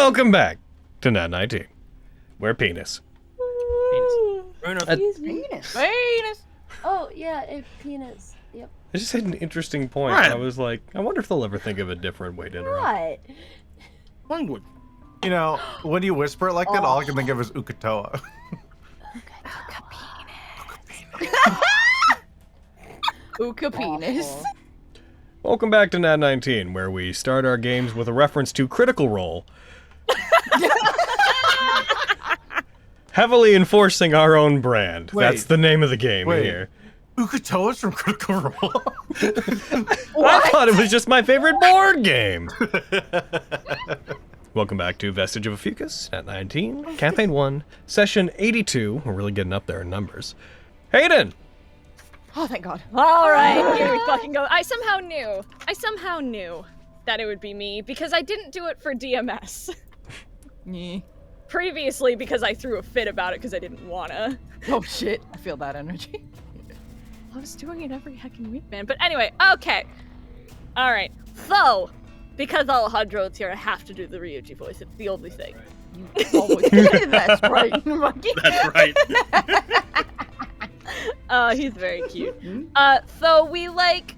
Welcome back to Nat19, where penis. Penis. Penis. Oh, yeah, penis. Yep. I just had an interesting point. Right. I was like, I wonder if they'll ever think of a different way to interact. What? Longwood. You know, when you whisper it like that, all I can think of is Ukatoa. Uka penis. Welcome back to Nat19, where we start our games with a reference to Critical Role. Heavily enforcing our own brand. Wait. That's the name of the game Wait. here. Ukatoa's from Critical Role? I thought it was just my favorite board game. Welcome back to Vestige of Ophiuchus, Nat19, Campaign 1, Session 82. We're really getting up there in numbers. Hayden! Oh, thank God. All right, here we fucking go. I somehow knew that it would be me because I didn't do it for DMS. Previously, because I threw a fit about it because I didn't wanna. Oh shit, I feel that energy. I was doing it every heckin' week, man. But anyway, okay. All right, so, because Alejandro's here, I have to do the Ryuji voice. It's the only thing. You always that's right, Monkey. That's right. He's very cute. So we, like,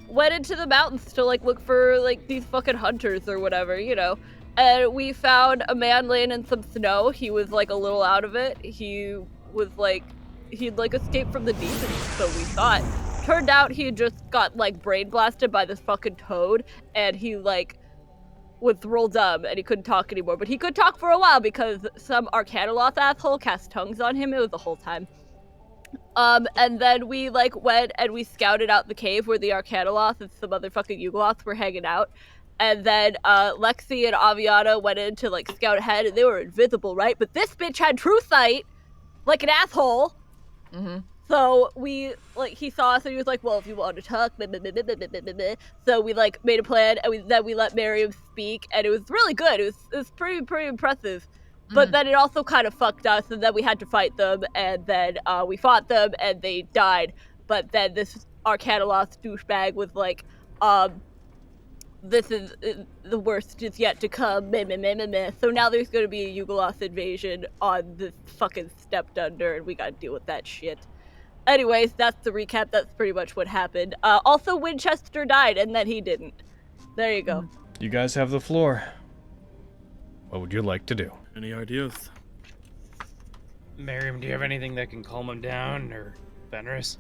went into the mountains to, like, look for, like, these fucking hunters or whatever, you know. And we found a man laying in some snow. He was, like, a little out of it. He was, like, he'd, like, escaped from the demons, so we thought. Turned out he had just got, like, brain blasted by this fucking toad, and he, like, was real dumb, and he couldn't talk anymore. But he could talk for a while because some Arcanoloth asshole cast tongues on him. It was the whole time. And then we, like, went and we scouted out the cave where the Arcanoloth and some other fucking Yugoloths were hanging out. And then, Lexi and Aviana went in to, like, scout ahead, and they were invisible, right? But this bitch had true sight, like an asshole. Mm-hmm. So we, like, he saw us, and he was like, well, if you want to talk, blah, blah, blah, blah, blah, blah, blah. So we, like, made a plan, and then we let Miriam speak, and it was really good. It was pretty impressive. But then it also kind of fucked us, and then we had to fight them, and then we fought them, and they died. But then this Arcanoloth douchebag was like, this is the worst is yet to come, meh, meh, meh, meh, meh. So now there's gonna be a Yugoloth invasion on this fucking stepped under, and we gotta deal with that shit. Anyways, that's the recap. That's pretty much what happened. Also, Winchester died, and then he didn't. There you go. You guys have the floor. What would you like to do? Any ideas? Miriam, do you have anything that can calm him down, or Fenris?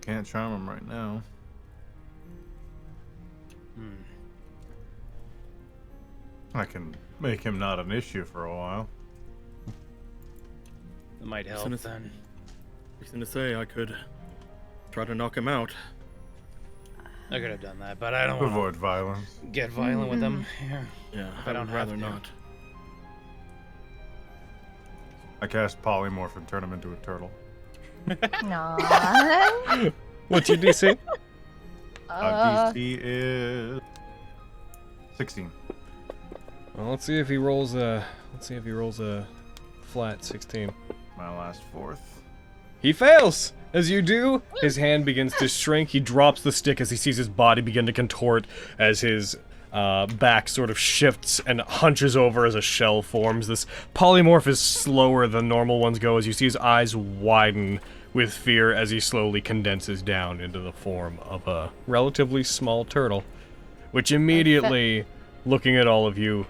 Can't charm him right now. I can make him not an issue for a while. That might help then. Reason to say I could try to knock him out. I could have done that, but I don't want Avoid violence. to get violent with him. Yeah. Yeah, I I don't would rather have to. not. I cast Polymorph and turn him into a turtle. No. What's your DC? DC is 16. Well, let's see if he rolls a flat 16. My last fourth. He fails! As you do, his hand begins to shrink. He drops the stick as he sees his body begin to contort as his back sort of shifts and hunches over as a shell forms. This polymorph is slower than normal ones go as you see his eyes widen with fear as he slowly condenses down into the form of a relatively small turtle, which immediately, looking at all of you,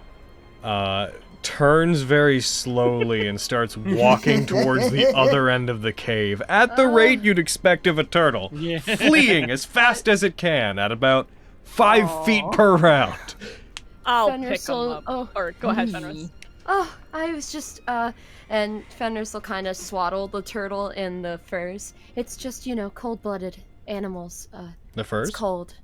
turns very slowly and starts walking towards the other end of the cave at the rate you'd expect of a turtle, fleeing as fast as it can at about 5 feet per round. I'll Fenris pick him will- up. oh. Or go ahead, Fenris. Oh, I was just, and Fenris will kind of swaddle the turtle in the furs. It's just, you know, cold-blooded animals. The furs? It's cold.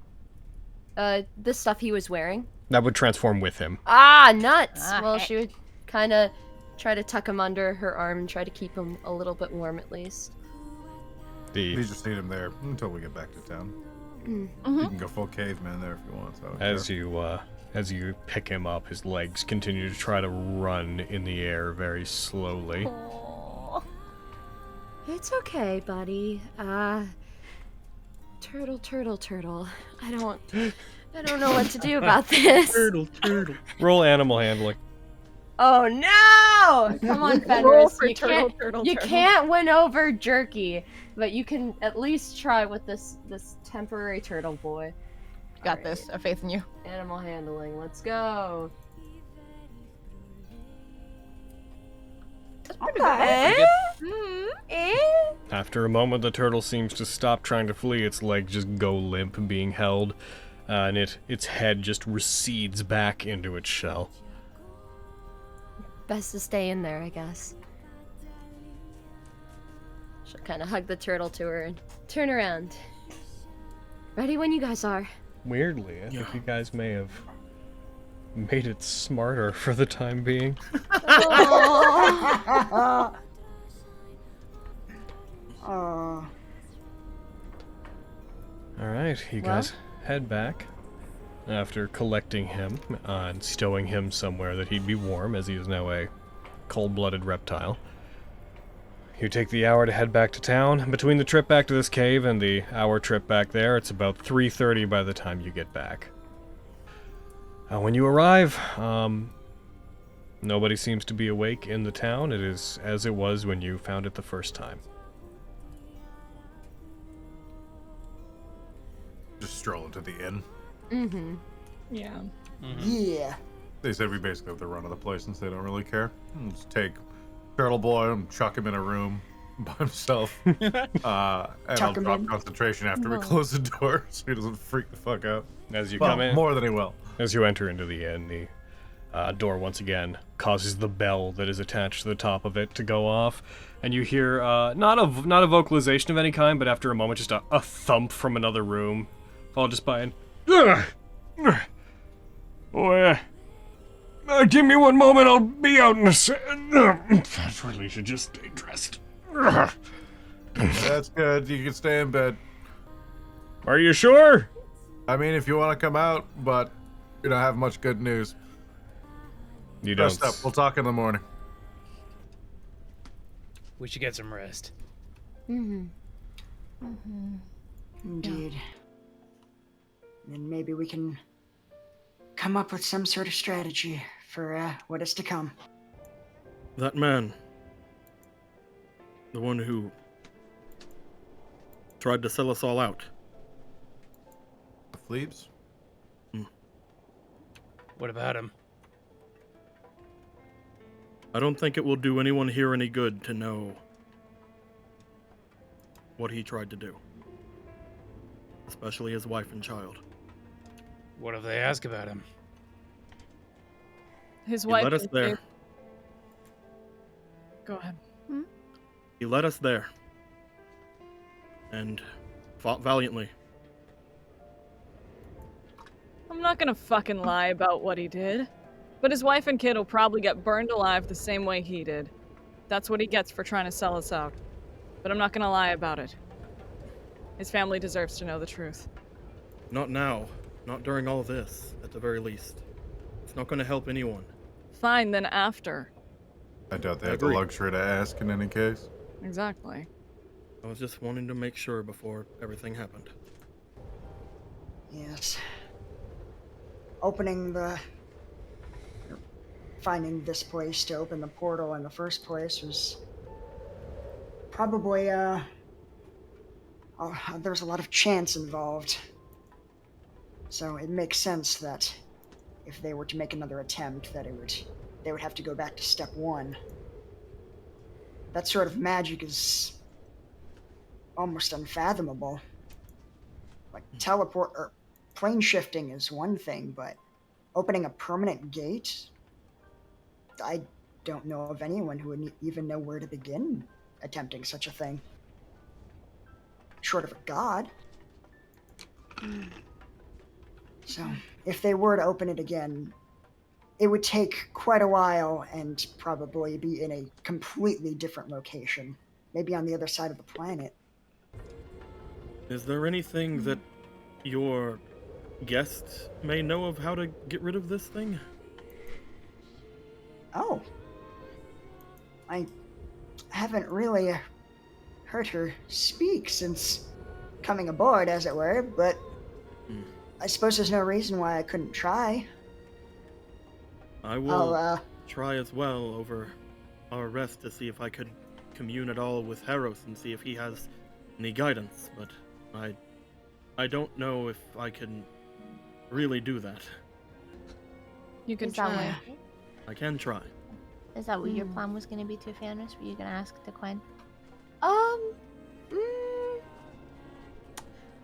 The stuff he was wearing. That would transform with him. Ah, nuts! Ah, Well, heck. she would kind of try to tuck him under her arm and try to keep him a little bit warm at least. We just need him there until we get back to town. You can go full caveman there if you want. So As you pick him up, his legs continue to try to run in the air very slowly. It's okay, buddy. Turtle. I don't know what to do about this. Turtle. Roll animal handling. Oh no! Come on, Roll Fenris. for You turtle. can't win over Jerky, but you can at least try with this temporary turtle boy. Got this. I have faith in you. Animal handling. Let's go. Okay. After a moment, the turtle seems to stop trying to flee. Its legs just go limp, being held, and its head just recedes back into its shell. Best to stay in there, I guess. She'll kind of hug the turtle to her and turn around. Ready when you guys are. Weirdly, I think you guys may have made it smarter for the time being. Alright, you guys head back after collecting him and stowing him somewhere that he'd be warm, as he is now a cold-blooded reptile. You take the hour to head back to town. Between the trip back to this cave and the hour trip back there, it's about 3:30 by the time you get back. When you arrive, nobody seems to be awake in the town. It is as it was when you found it the first time. Just stroll into the inn. Mm-hmm. Yeah. Yeah. They said we basically have the run of the place since they don't really care. We'll just take Turtle Boy and chuck him in a room by himself. And I'll him drop in. concentration after we close the door so he doesn't freak the fuck out. As you Well, come in, more than he will. as you enter into the inn, the door once again causes the bell that is attached to the top of it to go off, and you hear not a vocalization of any kind, but after a moment, just a thump from another room, followed just by an give me one moment, I'll be out in a second. I really should just stay dressed. That's good. You can stay in bed. Are you sure? I mean, if you want to come out, but you don't have much good news. You don't. Rest up. We'll talk in the morning. We should get some rest. Mm-hmm. Indeed. And maybe we can come up with some sort of strategy for what is to come. That man. The one who tried to sell us all out. The Fleebs? What about him? I don't think it will do anyone here any good to know what he tried to do. Especially his wife and child. What if they ask about him? His He wife. led us and there. kid- Go ahead. He led us there. And fought valiantly. I'm not gonna fucking lie about what he did. But his wife and kid will probably get burned alive the same way he did. That's what he gets for trying to sell us out. But I'm not gonna lie about it. His family deserves to know the truth. Not now. Not during all this, at the very least. It's not going to help anyone. Fine, then after. I doubt they I have the agree. luxury to ask in any case. Exactly. I was just wanting to make sure before everything happened. Yes. Finding this place to open the portal in the first place was probably, there's a lot of chance involved. So it makes sense that if they were to make another attempt, that they would have to go back to step one. That sort of magic is almost unfathomable. Like teleport or plane shifting is one thing, but opening a permanent gate, I don't know of anyone who would even know where to begin attempting such a thing. Short of a god. So, if they were to open it again, it would take quite a while and probably be in a completely different location. Maybe on the other side of the planet. Is there anything that your guest may know of how to get rid of this thing? Oh. I haven't really heard her speak since coming aboard, as it were, but Hmm. I suppose there's no reason why I couldn't try. I will I'll, try as well over our rest to see if I could commune at all with Haros and see if he has any guidance, but I don't know if I can really do that. You can Is that try. what- I can try. Is that what your plan was going to be to Fanus? Were you going to ask to Quinn?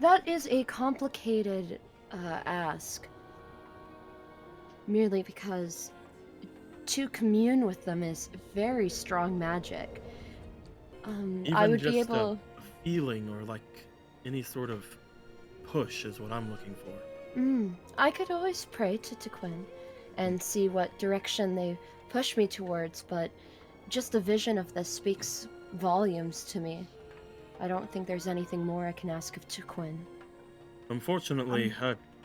That is a complicated ask. Merely because to commune with them is very strong magic. Even I would just be able. a feeling or like any sort of push is what I'm looking for. I could always pray to Tequin and see what direction they push me towards, but just the vision of this speaks volumes to me. I don't think there's anything more I can ask of Tequin. Unfortunately,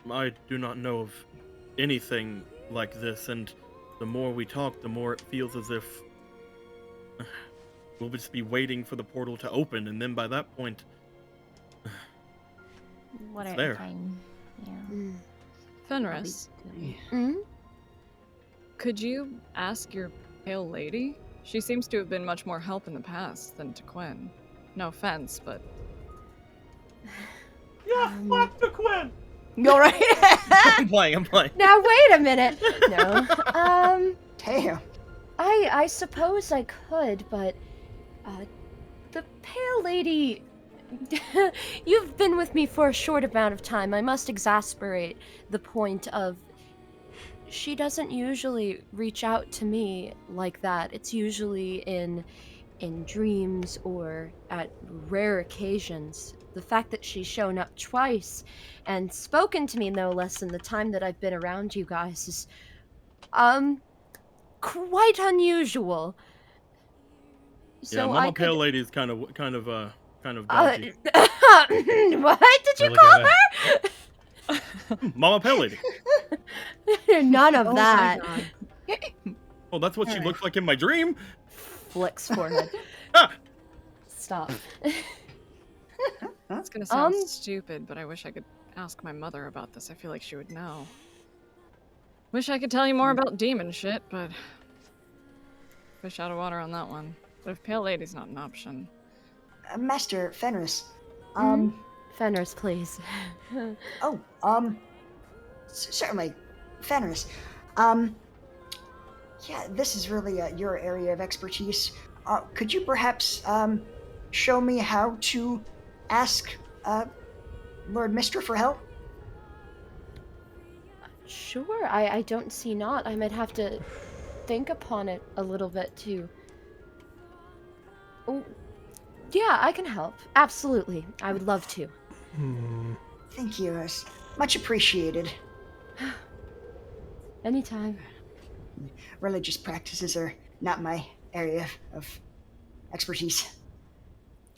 I do not know of anything like this, and the more we talk, the more it feels as if we'll just be waiting for the portal to open, and then by that point, What It's at there. a time? Yeah. Fenris, could you ask your pale lady? She seems to have been much more help in the past than Tequin. No offense, but the Quinn. You're right. I'm playing. Now wait a minute. No. Damn. I suppose I could, but the pale lady. You've been with me for a short amount of time. I must exasperate the point of. She doesn't usually reach out to me like that. It's usually in dreams or at rare occasions. The fact that she's shown up twice and spoken to me no less in the time that I've been around you guys is quite unusual. Yeah, Mama I Pale could, Lady is kind of dodgy. what did you Really call good. her? Mama Pale Lady. None of Oh my that. God. Well, that's what she looks like in my dream. Flicks forehead. Ah! Stop. it's gonna sound stupid, but I wish I could ask my mother about this. I feel like she would know. Wish I could tell you more about demon shit, but fish out of water on that one. But if Pale Lady's not an option. Master Fenris. Fenris, please. Certainly, Fenris. Yeah, this is really your area of expertise. Could you perhaps show me how to ask Lord Mistra for help? Sure, I don't see not. I might have to think upon it a little bit too. Oh, yeah, I can help. Absolutely. I would love to. Thank you. It's much appreciated. Anytime. Religious practices are not my area of expertise.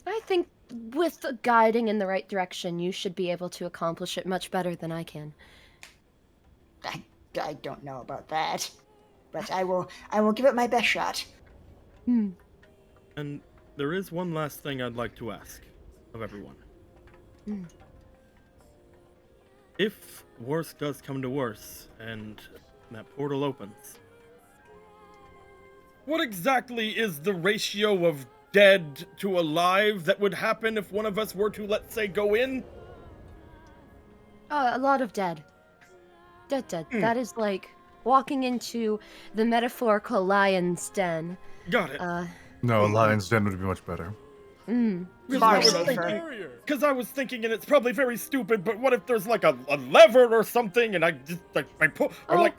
I think with the guiding in the right direction, you should be able to accomplish it much better than I can. I don't know about that, but I will give it my best shot. And there is one last thing I'd like to ask of everyone. If worse does come to worse and that portal opens, what exactly is the ratio of dead to alive that would happen if one of us were to, let's say, go in? A lot of dead. Dead. That is like walking into the metaphorical lion's den. Got it. No, Lion's Den would be much better. Far safer. Because I was thinking, and it's probably very stupid, but what if there's like a lever or something, and I just like I pull, or Oh, like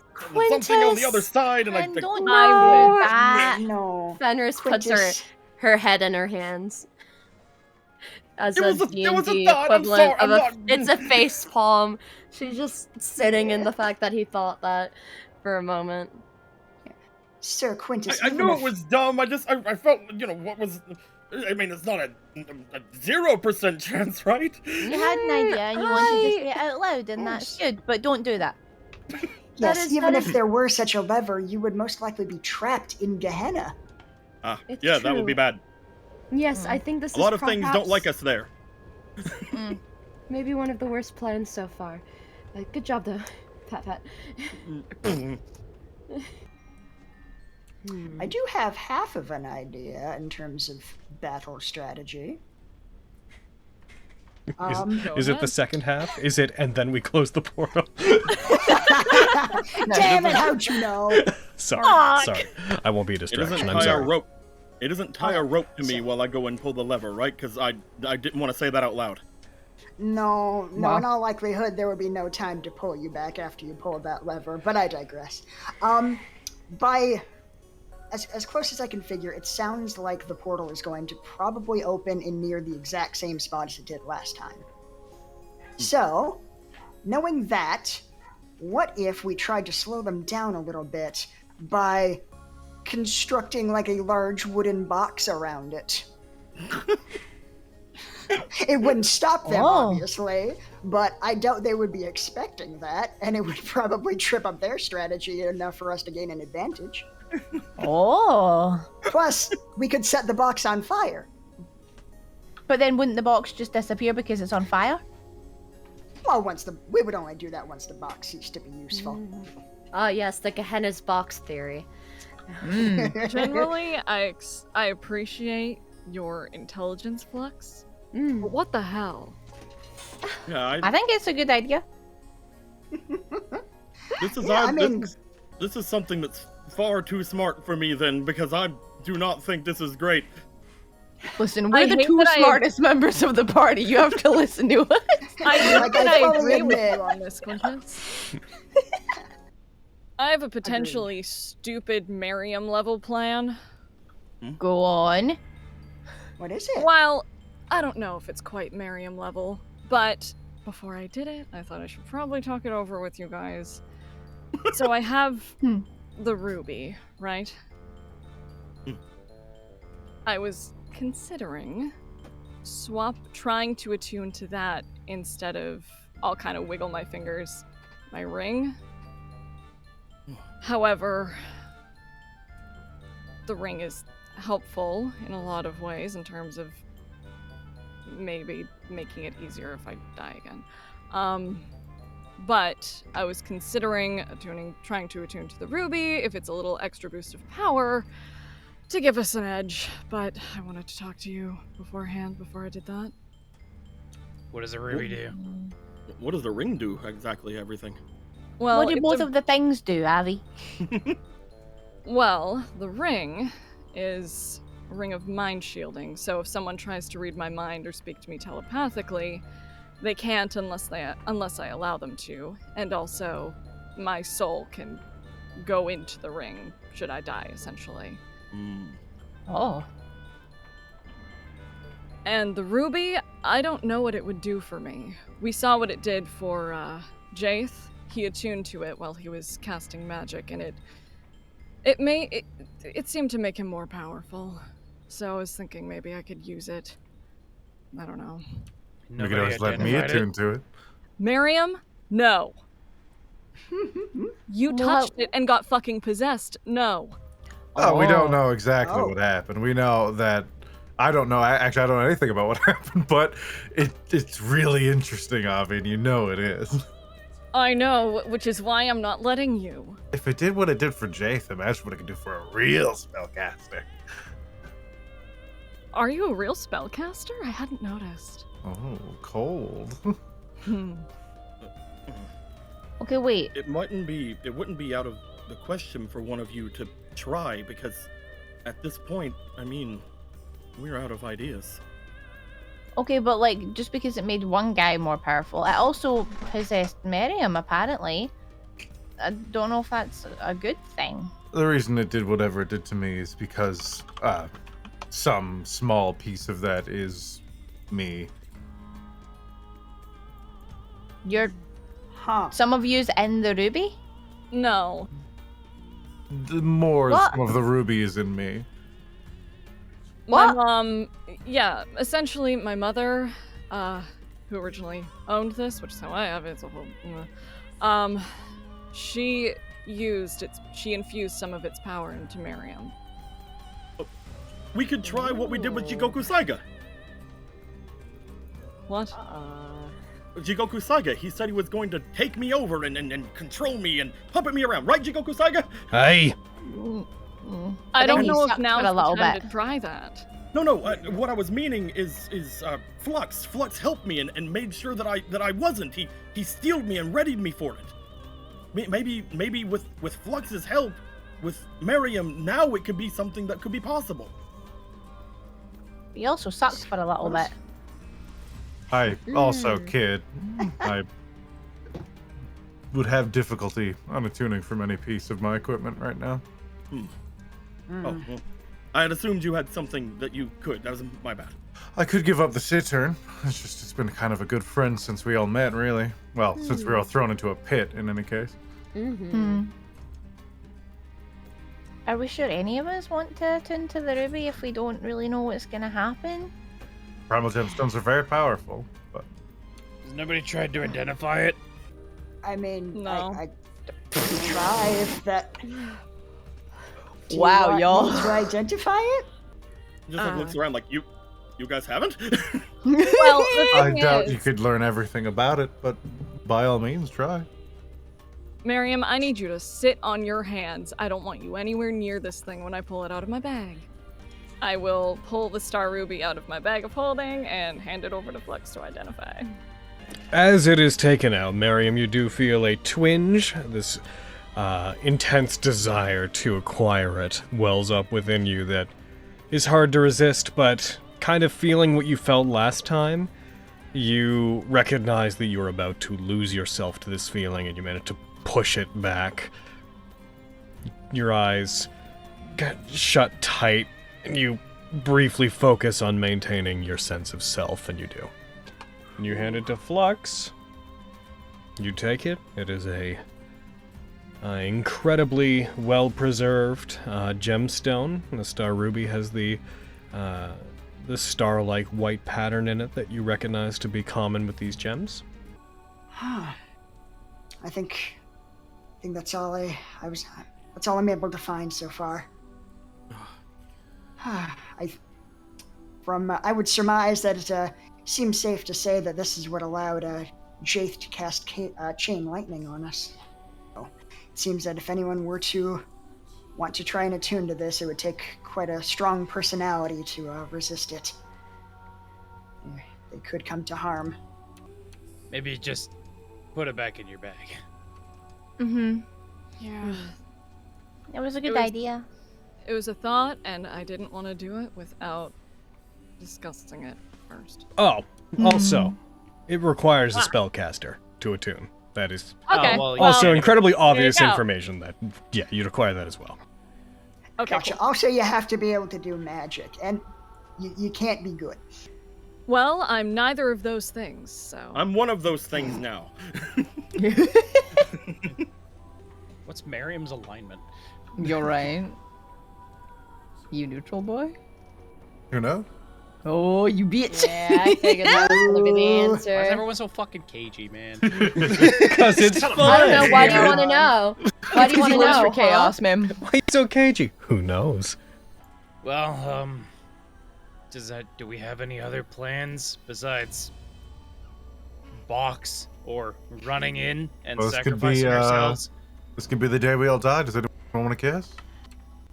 something on the other Quintus! side, and I And like, don't No. do that. No. Fenris puts Quintus. her head in her hands. As It a was a D&D thought, I'm equivalent sorry, of I'm it's a face palm. She's just sitting in the fact that he thought that for a moment. Sir Quintus. I even knew if- it was dumb. I felt, what was. I mean, it's not a 0% chance, right? You had an idea and you wanted to say it out loud, and Yes. that's good, but don't do that. Yes, is- even that if is- there were such a lever, you would most likely be trapped in Gehenna. It's Yeah, that would be true. bad. Yes, I think this A lot of things don't like perhaps- us there. maybe one of the worst plans so far. Good job, though. Pat, pat. I do have half of an idea in terms of battle strategy. Is it the second half? Is it, and then we close the portal? Damn it, how'd you know? Sorry. I won't be a It distraction. doesn't I'm tie a sorry. rope. It doesn't tie a rope to me while I go and pull the lever, right? Because I didn't want to say that out loud. No, Wow. in all likelihood, there would be no time to pull you back after you pull that lever, but I digress. By as close as I can figure, it sounds like the portal is going to probably open in near the exact same spot as it did last time. So, knowing that, what if we tried to slow them down a little bit by constructing like a large wooden box around it? It wouldn't stop them, obviously, but I doubt they would be expecting that, and it would probably trip up their strategy enough for us to gain an advantage. Oh. Plus, we could set the box on fire. But then wouldn't the box just disappear because it's on fire? Well, we would only do that once the box ceased to be useful. Ah, yes, the Gehenna's box theory. Generally, I appreciate your intelligence flux. But what the hell? Yeah, I think it's a good idea. this is Yeah, I mean- this is something that's far too smart for me then, because I do not think this is great. Listen, I we're the hate two that I- smartest members of the party. You have to listen to us. I think Like, that I I fully agree with admit. you on this, Quintus. I have a potentially stupid Merriam level plan. Go on. What is it? While I don't know if it's quite Merriam level, but before I did it, I thought I should probably talk it over with you guys. So I have the ruby, right? I was considering trying to attune to that instead of, I'll kind of wiggle my fingers, my ring. However, the ring is helpful in a lot of ways in terms of maybe making it easier if I die again. But I was considering trying to attune to the ruby if it's a little extra boost of power to give us an edge. But I wanted to talk to you beforehand before I did that. What does a ruby do? What does the ring do exactly? Everything. Well, What do it's both a- of the things do, Avi? Well, the ring is a ring of mind shielding, so if someone tries to read my mind or speak to me telepathically, they can't unless I allow them to. And also, my soul can go into the ring should I die, essentially. Oh. And the ruby, I don't know what it would do for me. We saw what it did for Jaith. He attuned to it while he was casting magic, and it seemed to make him more powerful. So I was thinking maybe I could use it. I don't know. You Nobody could always let me identified it. attune to it. Miriam? No. You Well- touched it and got fucking possessed. No. Oh, we Oh. don't know exactly Oh. what happened. We know that I don't know. Actually, I don't know anything about what happened, but it's really interesting, Avi, and you know it is. I know, which is why I'm not letting you. If it did what it did for Jaith, imagine what it could do for a real spellcaster. Are you a real spellcaster? I hadn't noticed. Oh, cold. Okay, wait. It wouldn't be out of the question for one of you to try, because at this point, I mean, we're out of ideas. Okay, but like, just because it made one guy more powerful, it also possessed Miriam, apparently. I don't know if that's a good thing. The reason it did whatever it did to me is because some small piece of that is me. You're Huh. some of you's in the ruby? No. More What? of the ruby is in me. My What? mom, yeah, essentially my mother, who originally owned this, which is how I have it, it's a whole, she infused some of its power into Miriam. We could try what we did with Jigoku Saiga. What? Jigoku Saiga. He said he was going to take me over and control me and puppet me around. Right, Jigoku Saiga? Hey! I don't then he know if sucked now's for a the little time bit. to try that. No. What I was meaning is Flux. Flux helped me and made sure that I wasn't. He steeled me and readied me for it. Maybe with Flux's help, with Miriam, now it could be something that could be possible. He also sucked for a little bit. I also, Kid, I would have difficulty unattuning from any piece of my equipment right now. Oh, well, I had assumed you had something that you could. That was my bad. I could give up the Saturn. It's been kind of a good friend since we all met, really. Well, since we were all thrown into a pit, in any case. Are we sure any of us want to attune to the ruby if we don't really know what's gonna happen? Primal gemstones are very powerful, but Has nobody tried to identify it? I mean, No. I try if that. Do you Wow, want y'all. me to identify it? Just like looks around like you guys haven't. Well, the I thing doubt is, you could learn everything about it, but by all means, try. Miriam, I need you to sit on your hands. I don't want you anywhere near this thing when I pull it out of my bag. I will pull the star ruby out of my bag of holding and hand it over to Flux to identify. As it is taken out, Miriam, you do feel a twinge. This intense desire to acquire it wells up within you that is hard to resist, but kind of feeling what you felt last time, you recognize that you're about to lose yourself to this feeling and you manage to push it back. Your eyes get shut tight and you briefly focus on maintaining your sense of self, and you do. You hand it to Flux. You take it. It is a incredibly well-preserved gemstone. The star ruby has the star-like white pattern in it that you recognize to be common with these gems. I think that's all that's all I'm able to find so far. I would surmise that it seems safe to say that this is what allowed Jaith to cast chain lightning on us. So, it seems that if anyone were to want to try and attune to this, it would take quite a strong personality to resist it. They could come to harm. Maybe just put it back in your bag. Yeah. It was a good was- idea. It was a thought, and I didn't want to do it without discussing it first. Oh, also, it requires a spellcaster to attune. That is Okay. well, also yeah. incredibly obvious go. information that, yeah, you'd require that as well. Okay, Gotcha. cool. Also, you have to be able to do magic, and you can't be good. Well, I'm neither of those things, so. I'm one of those things now. What's Miriam's alignment? You're right. You neutral boy? You know? Oh, you bitch. Yeah, I figured that was gonna be the Why is answer. everyone so fucking cagey, man? Because it's fun. I don't know. Why do you want to know? Why do you want to know? chaos, man. Why are you so cagey? Who knows? Well, do we have any other plans besides box or running in and Well, this could be, sacrificing ourselves? This could be the day we all die. Does anyone want to kiss?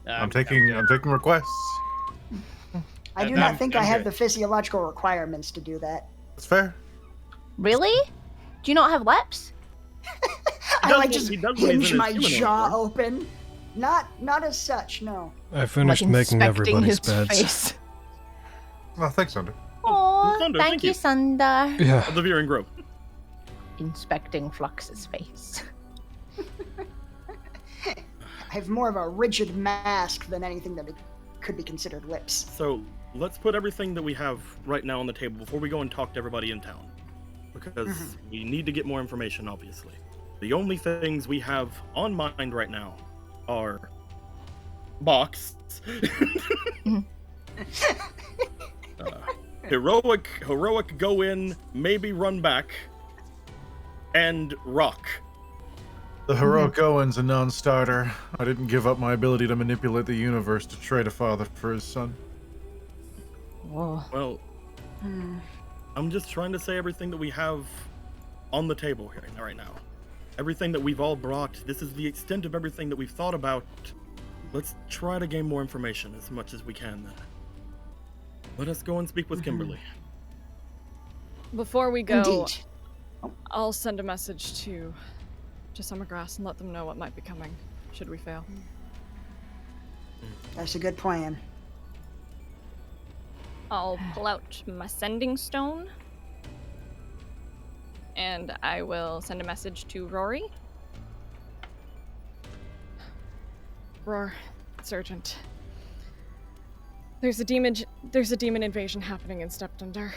I'm taking requests. I do I'm- not think I I'm have good. the physiological requirements to do that. That's fair. Really? Do you not have lips? I does like when- just he does when he's hinge in my his human jaw form. open. Not as such, no. I finished Like making inspecting everybody's his beds. face. Well, thanks, Thunder. Aw, Thunder, thank thank you, you. Sunder. Yeah. Of the Veering Grove. Inspecting Flux's face. I have more of a rigid mask than anything that could be considered lips. So let's put everything that we have right now on the table before we go and talk to everybody in town. Because we need to get more information, obviously. The only things we have on mind right now are box, heroic go in, maybe run back, and rock. The heroic Owen's a non-starter. I didn't give up my ability to manipulate the universe to trade a father for his son. Whoa. Well, I'm just trying to say everything that we have on the table here right now. Everything that we've all brought, this is the extent of everything that we've thought about. Let's try to gain more information as much as we can then. Let us go and speak with Kimberly. Before we go, Indeed. I'll send a message to Summergrass and let them know what might be coming, should we fail. That's a good plan. I'll pull out my sending stone, and I will send a message to Rory. Roar, it's urgent. There's a demon invasion happening in Steptender.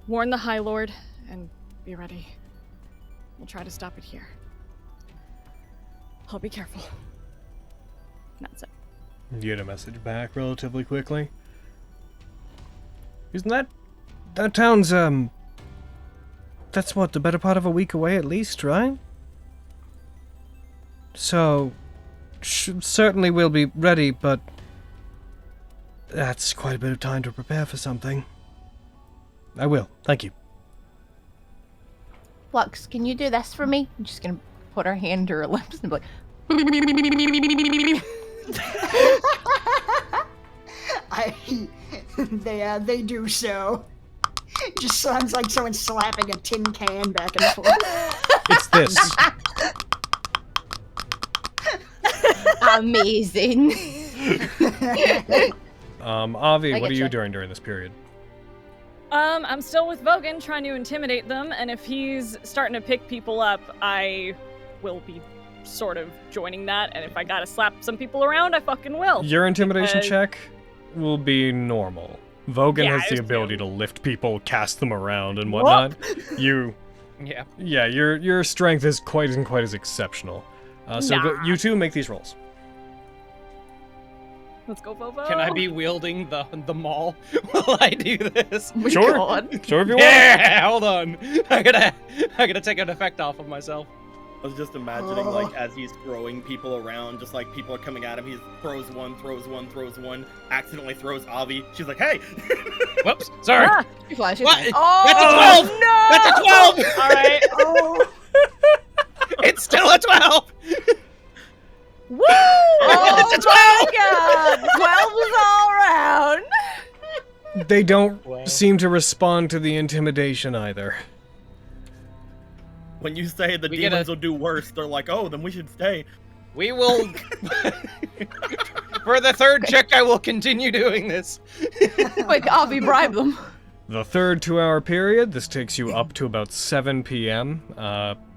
Warn the High Lord and be ready. We'll try to stop it here. I'll be careful. That's it. You get a message back relatively quickly. Isn't that town's, that's what, the better part of a week away at least, right? So, certainly we'll be ready, but that's quite a bit of time to prepare for something. I will, thank you. Flux, can you do this for me? I'm just gonna put her hand to her lips and be like, They do so. Just sounds like someone slapping a tin can back and forth. It's this. amazing. Avi, I what are you getcha. doing during this period? I'm still with Vogan trying to intimidate them, and if he's starting to pick people up, I will be sort of joining that, and if I gotta slap some people around, I fucking will. Your intimidation because- check will be normal. Vogan Yeah, has I the assume. ability to lift people, cast them around, and whatnot. Yeah. Your strength isn't quite as exceptional. So Nah. you two make these rolls. Let's go, Vovo. Can I be wielding the maul while I do this? Oh my Sure. God. Sure if you want. Yeah, hold on. I gotta take an effect off of myself. I was just imagining, like, as he's throwing people around, just like people are coming at him, he throws one, accidentally throws Avi. She's like, hey! Whoops, sorry. Ah, She flashes. What? Oh, That's a 12! No! That's a 12! all right. Oh, It's still a 12! Woo! Oh It's a my God! 12 all around. They don't Wow. seem to respond to the intimidation either. When you say the We demons gotta- will do worse, they're like, oh, then we should stay. We will... For the third check, I will continue doing this. Quick, Avi, bribe them. The third 2-hour period, this takes you up to about 7 p.m.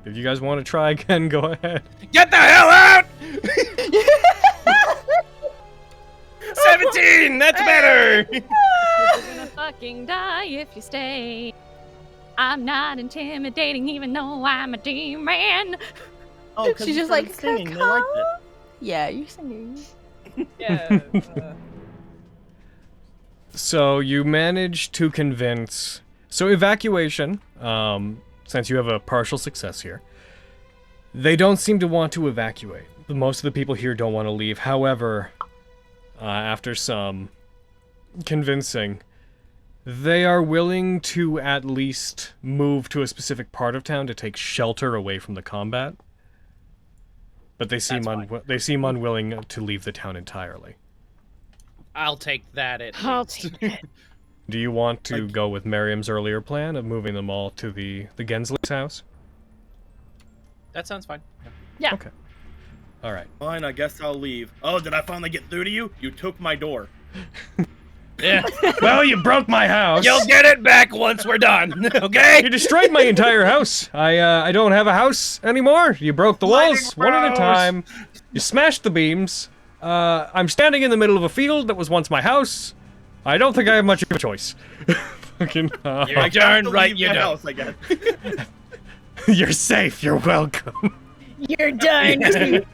If you guys want to try again, go ahead. Get the hell out! 17! That's better! You're gonna fucking die if you stay. I'm not intimidating, even though I'm a demon. Oh, She's just like, singing. They liked it. Yeah, you're singing. Yeah. So you manage to convince... So evacuation, since you have a partial success here, they don't seem to want to evacuate. Most of the people here don't want to leave. However, after some convincing, they are willing to at least move to a specific part of town to take shelter away from the combat. But they seem unwilling to leave the town entirely. I'll take that at I'll least. take it. Do you want to go with Miriam's earlier plan of moving them all to the Gensley's house? That sounds fine. Yeah. Okay. All right. Fine, I guess I'll leave. Oh, did I finally get through to you? You took my door. Yeah. Well, you broke my house. You'll get it back once we're done, okay? You destroyed my entire house. I don't have a house anymore. You broke the walls one at a time. You smashed the beams. I'm standing in the middle of a field that was once my house. I don't think I have much of a choice. Fucking. You're I darn have to right leave you my don't. house, I guess. You're safe. You're welcome. You're done.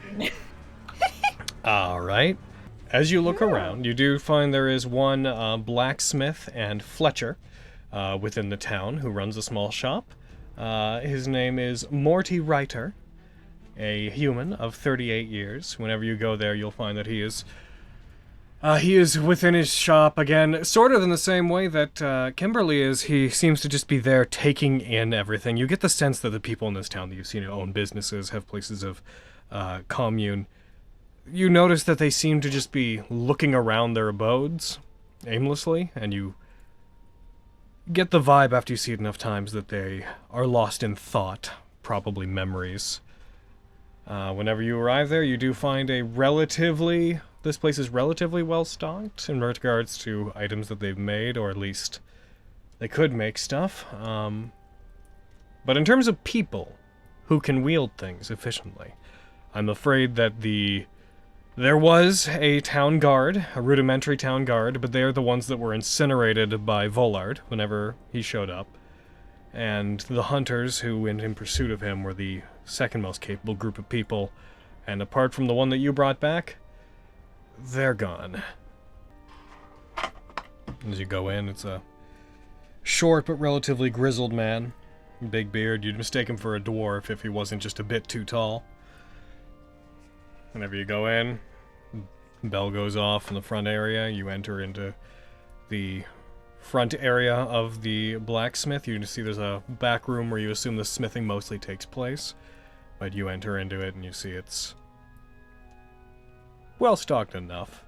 All right. As you look around, you do find there is one blacksmith and Fletcher within the town who runs a small shop. His name is Morty Reiter, a human of 38 years. Whenever you go there, you'll find that he is He is within his shop again, sort of in the same way that Kimberly is. He seems to just be there taking in everything. You get the sense that the people in this town that you've seen own businesses, have places of commune. You notice that they seem to just be looking around their abodes aimlessly, and you get the vibe after you see it enough times that they are lost in thought, probably memories. Whenever you arrive there, you do find this place is relatively well stocked in regards to items that they've made, or at least they could make stuff. But in terms of people who can wield things efficiently, I'm afraid that there was a town guard, a rudimentary town guard, but they're the ones that were incinerated by Volard whenever he showed up. And the hunters who went in pursuit of him were the second most capable group of people. And apart from the one that you brought back, they're gone. As you go in, it's a short but relatively grizzled man. Big beard. You'd mistake him for a dwarf if he wasn't just a bit too tall. Whenever you go in, bell goes off in the front area. You enter into the front area of the blacksmith. You can see there's a back room where you assume the smithing mostly takes place. But you enter into it and you see it's well stocked enough.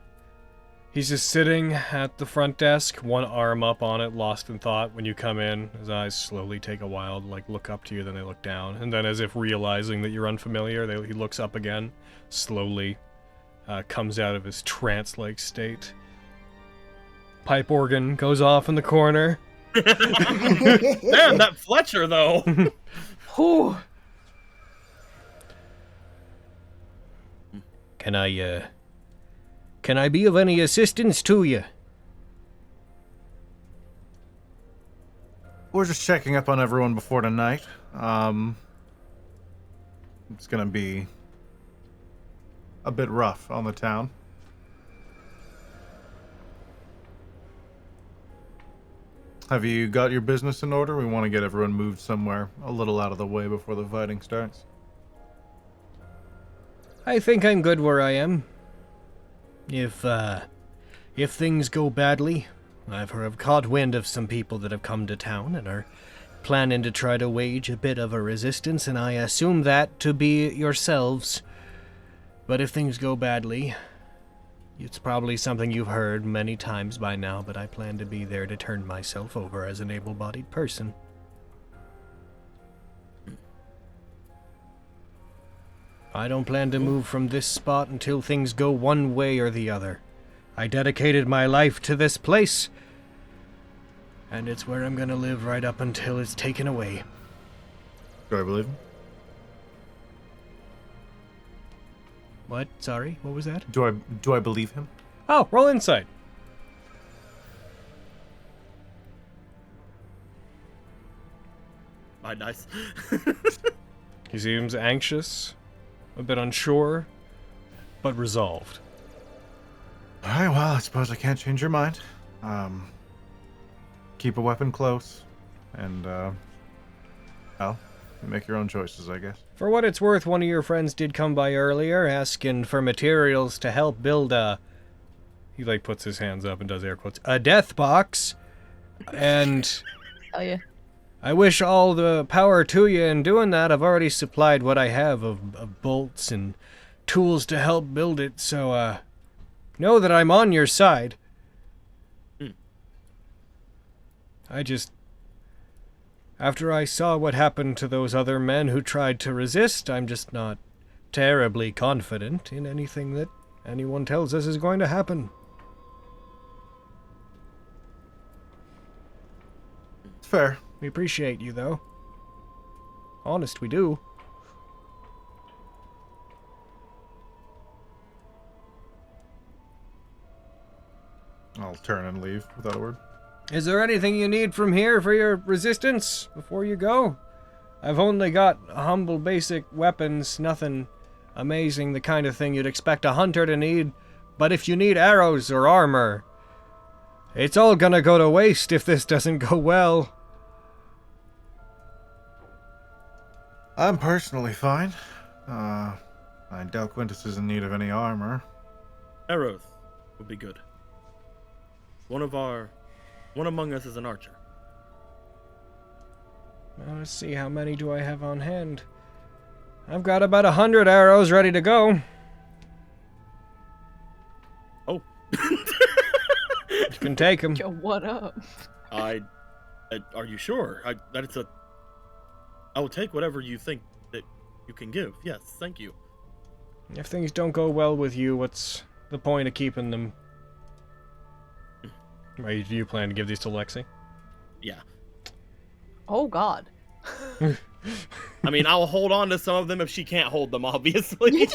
He's just sitting at the front desk, one arm up on it, lost in thought. When you come in, his eyes slowly take a while to look up to you, then they look down. And then as if realizing that you're unfamiliar, he looks up again, slowly comes out of his trance-like state. Pipe organ goes off in the corner. Man, that Fletcher, though! Whew. Can I be of any assistance to you? We're just checking up on everyone before tonight. It's gonna be a bit rough on the town. Have you got your business in order? We want to get everyone moved somewhere a little out of the way before the fighting starts. I think I'm good where I am. If things go badly, I've caught wind of some people that have come to town and are planning to try to wage a bit of a resistance, and I assume that to be yourselves. But if things go badly, it's probably something you've heard many times by now, but I plan to be there to turn myself over as an able-bodied person. I don't plan to move from this spot until things go one way or the other. I dedicated my life to this place, and it's where I'm gonna live right up until it's taken away. Do I believe him? What? Sorry, what was that? Do I believe him? Oh, roll insight. Nice. He seems anxious, a bit unsure, but resolved. Alright, well, I suppose I can't change your mind. Keep a weapon close, and, well, you make your own choices, I guess. For what it's worth, one of your friends did come by earlier, asking for materials to help build a... He, puts his hands up and does air quotes. A death box! And... Oh, yeah. I wish all the power to you in doing that. I've already supplied what I have of bolts and tools to help build it, so, know that I'm on your side. I just... After I saw what happened to those other men who tried to resist, I'm just not terribly confident in anything that anyone tells us is going to happen. It's fair. We appreciate you, though. Honest, we do. I'll turn and leave without a word. Is there anything you need from here for your resistance before you go? I've only got humble basic weapons, nothing amazing, the kind of thing you'd expect a hunter to need. But if you need arrows or armor, it's all gonna go to waste if this doesn't go well. I'm personally fine. I doubt Quintus is in need of any armor. Arrows. would be good. One among us is an archer. Well, let's see, how many do I have on hand? I've got about 100 arrows ready to go. Oh. You can take them. Yo, what up? Are you sure? I will take whatever you think that you can give. Yes, thank you. If things don't go well with you, what's the point of keeping them? Do you plan to give these to Lexi? Yeah. Oh God. I mean, I'll hold on to some of them if she can't hold them, obviously.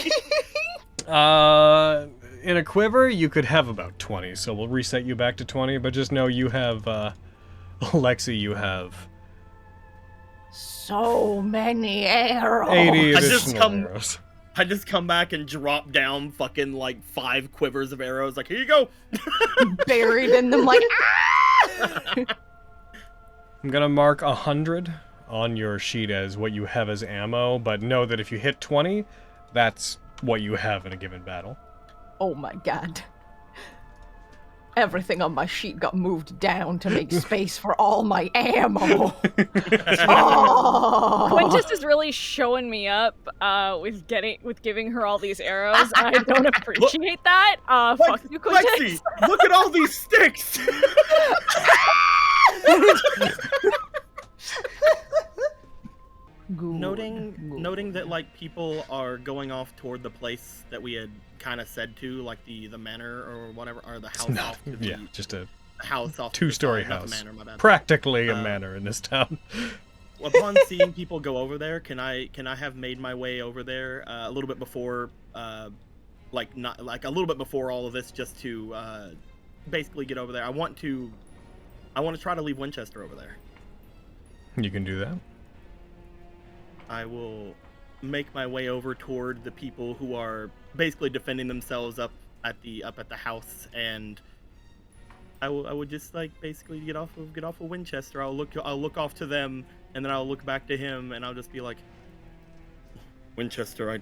In a quiver, you could have about 20, so we'll reset you back to 20, but just know you have, Lexi, you have... So many arrows. 80 additional arrows. I just come back and drop down fucking, like, 5 quivers of arrows, like, here you go! Buried in them, like, I'm gonna mark 100 on your sheet as what you have as ammo, but know that if you hit 20, that's what you have in a given battle. oh my God. Everything on my sheet got moved down to make space for all my ammo. Oh. Quintus is really showing me up with giving her all these arrows. I don't appreciate that. Fuck you, Quintus. Lexi, look at all these sticks! Noting that like people are going off toward the place that we had kind of said to, like the manor or whatever, or the house off to the, yeah, just a house off two-story to the side, house. not the manor, my bad. Practically a manor in this town. Upon seeing people go over there, can I have made my way over there a little bit before, like a little bit before all of this, just to basically get over there. I want to try to leave Winchester over there. You can do that. I will make my way over toward the people who are basically defending themselves up at the house, and I would just like basically get off of Winchester. I'll look off to them, and then I'll look back to him, and I'll just be like, Winchester, I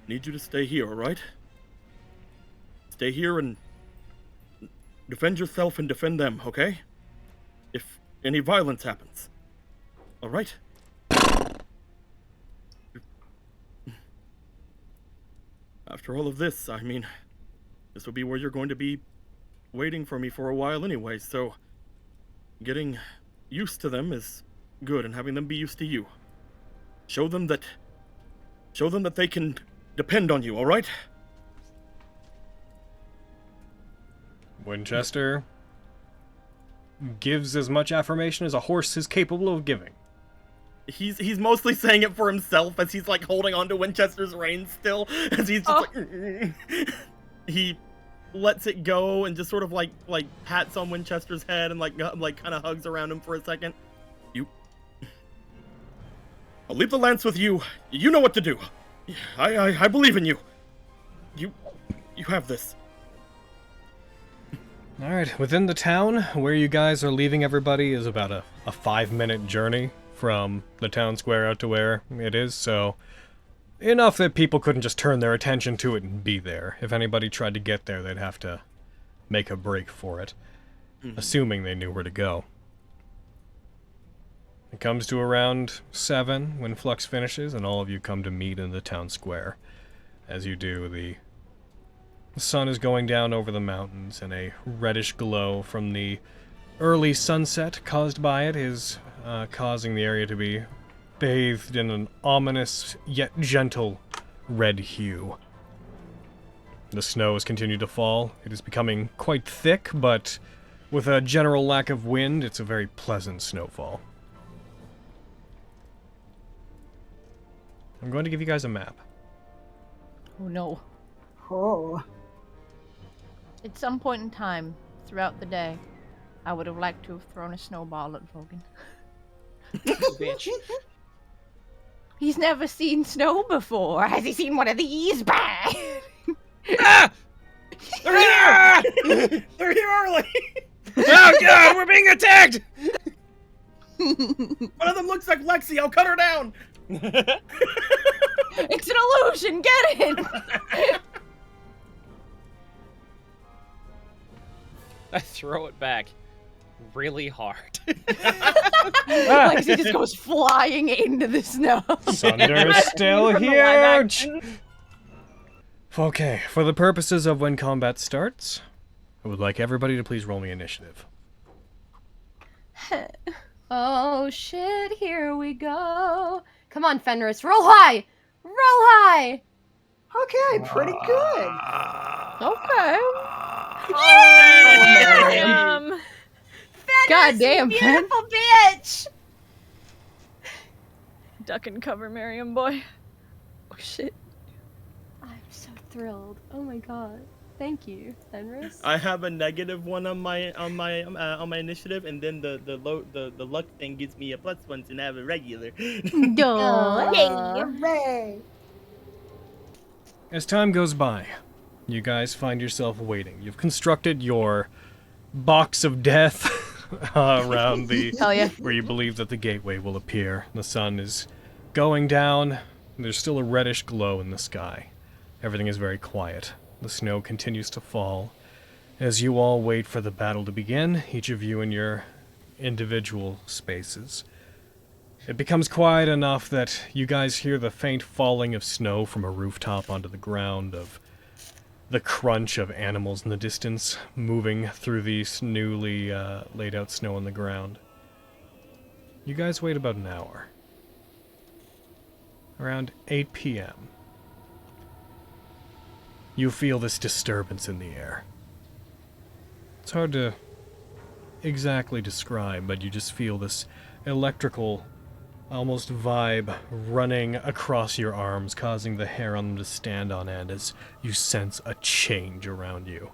need you to stay here, all right? Stay here and defend yourself and defend them, okay? If any violence happens, all right? After all of this, I mean, this will be where you're going to be waiting for me for a while anyway, so getting used to them is good, and having them be used to you. Show them that they can depend on you, all right? Winchester gives as much affirmation as a horse is capable of giving. He's mostly saying it for himself as he's like holding on to Winchester's reins still, as he's just like he lets it go and just sort of like pats on Winchester's head and like kind of hugs around him for a second. I'll leave the lance with you. You know what to do. I believe in you. You have this. Alright, within the town, where you guys are leaving everybody is about a 5-minute journey from the town square out to where it is, so enough that people couldn't just turn their attention to it and be there. If anybody tried to get there, they'd have to make a break for it, assuming they knew where to go. It comes to around 7 when Flux finishes, and all of you come to meet in the town square. As you do, the sun is going down over the mountains, and a reddish glow from the early sunset caused by it is causing the area to be bathed in an ominous yet gentle red hue. The snow has continued to fall. It is becoming quite thick, but with a general lack of wind, it's a very pleasant snowfall. I'm going to give you guys a map. Oh no. Oh. At some point in time throughout the day, I would have liked to have thrown a snowball at Logan. Bitch. He's never seen snow before. Has he seen one of these? Bah! Ah! They're here! They're here early! Oh god, we're being attacked! One of them looks like Lexi. I'll cut her down. It's an illusion. Get it. I throw it back really hard. Like he just goes flying into the snow. Sunder is still From the live huge! Okay, for the purposes of when combat starts, I would like everybody to please roll me initiative. Oh shit, here we go. Come on, Fenris, roll high! Roll high! Okay, pretty good. Okay. Damn. Fenris, God damn, you Fen. beautiful bitch! Duck and cover, Miriam boy. Oh shit. I'm so thrilled. Oh my god. Thank you, Fenris. I have a -1 on my initiative, and then the luck thing gives me a +1 to have a regular. Hooray! As time goes by, you guys find yourself waiting. You've constructed your box of death around the Hell yeah. where you believe that the gateway will appear. The sun is going down. There's still a reddish glow in the sky. Everything is very quiet. The snow continues to fall. As you all wait for the battle to begin, each of you in your individual spaces, it becomes quiet enough that you guys hear the faint falling of snow from a rooftop onto the ground, of the crunch of animals in the distance moving through the newly laid out snow on the ground. You guys wait about an hour. Around 8 p.m., you feel this disturbance in the air. It's hard to exactly describe, but you just feel this electrical, almost vibe running across your arms, causing the hair on them to stand on end as you sense a change around you.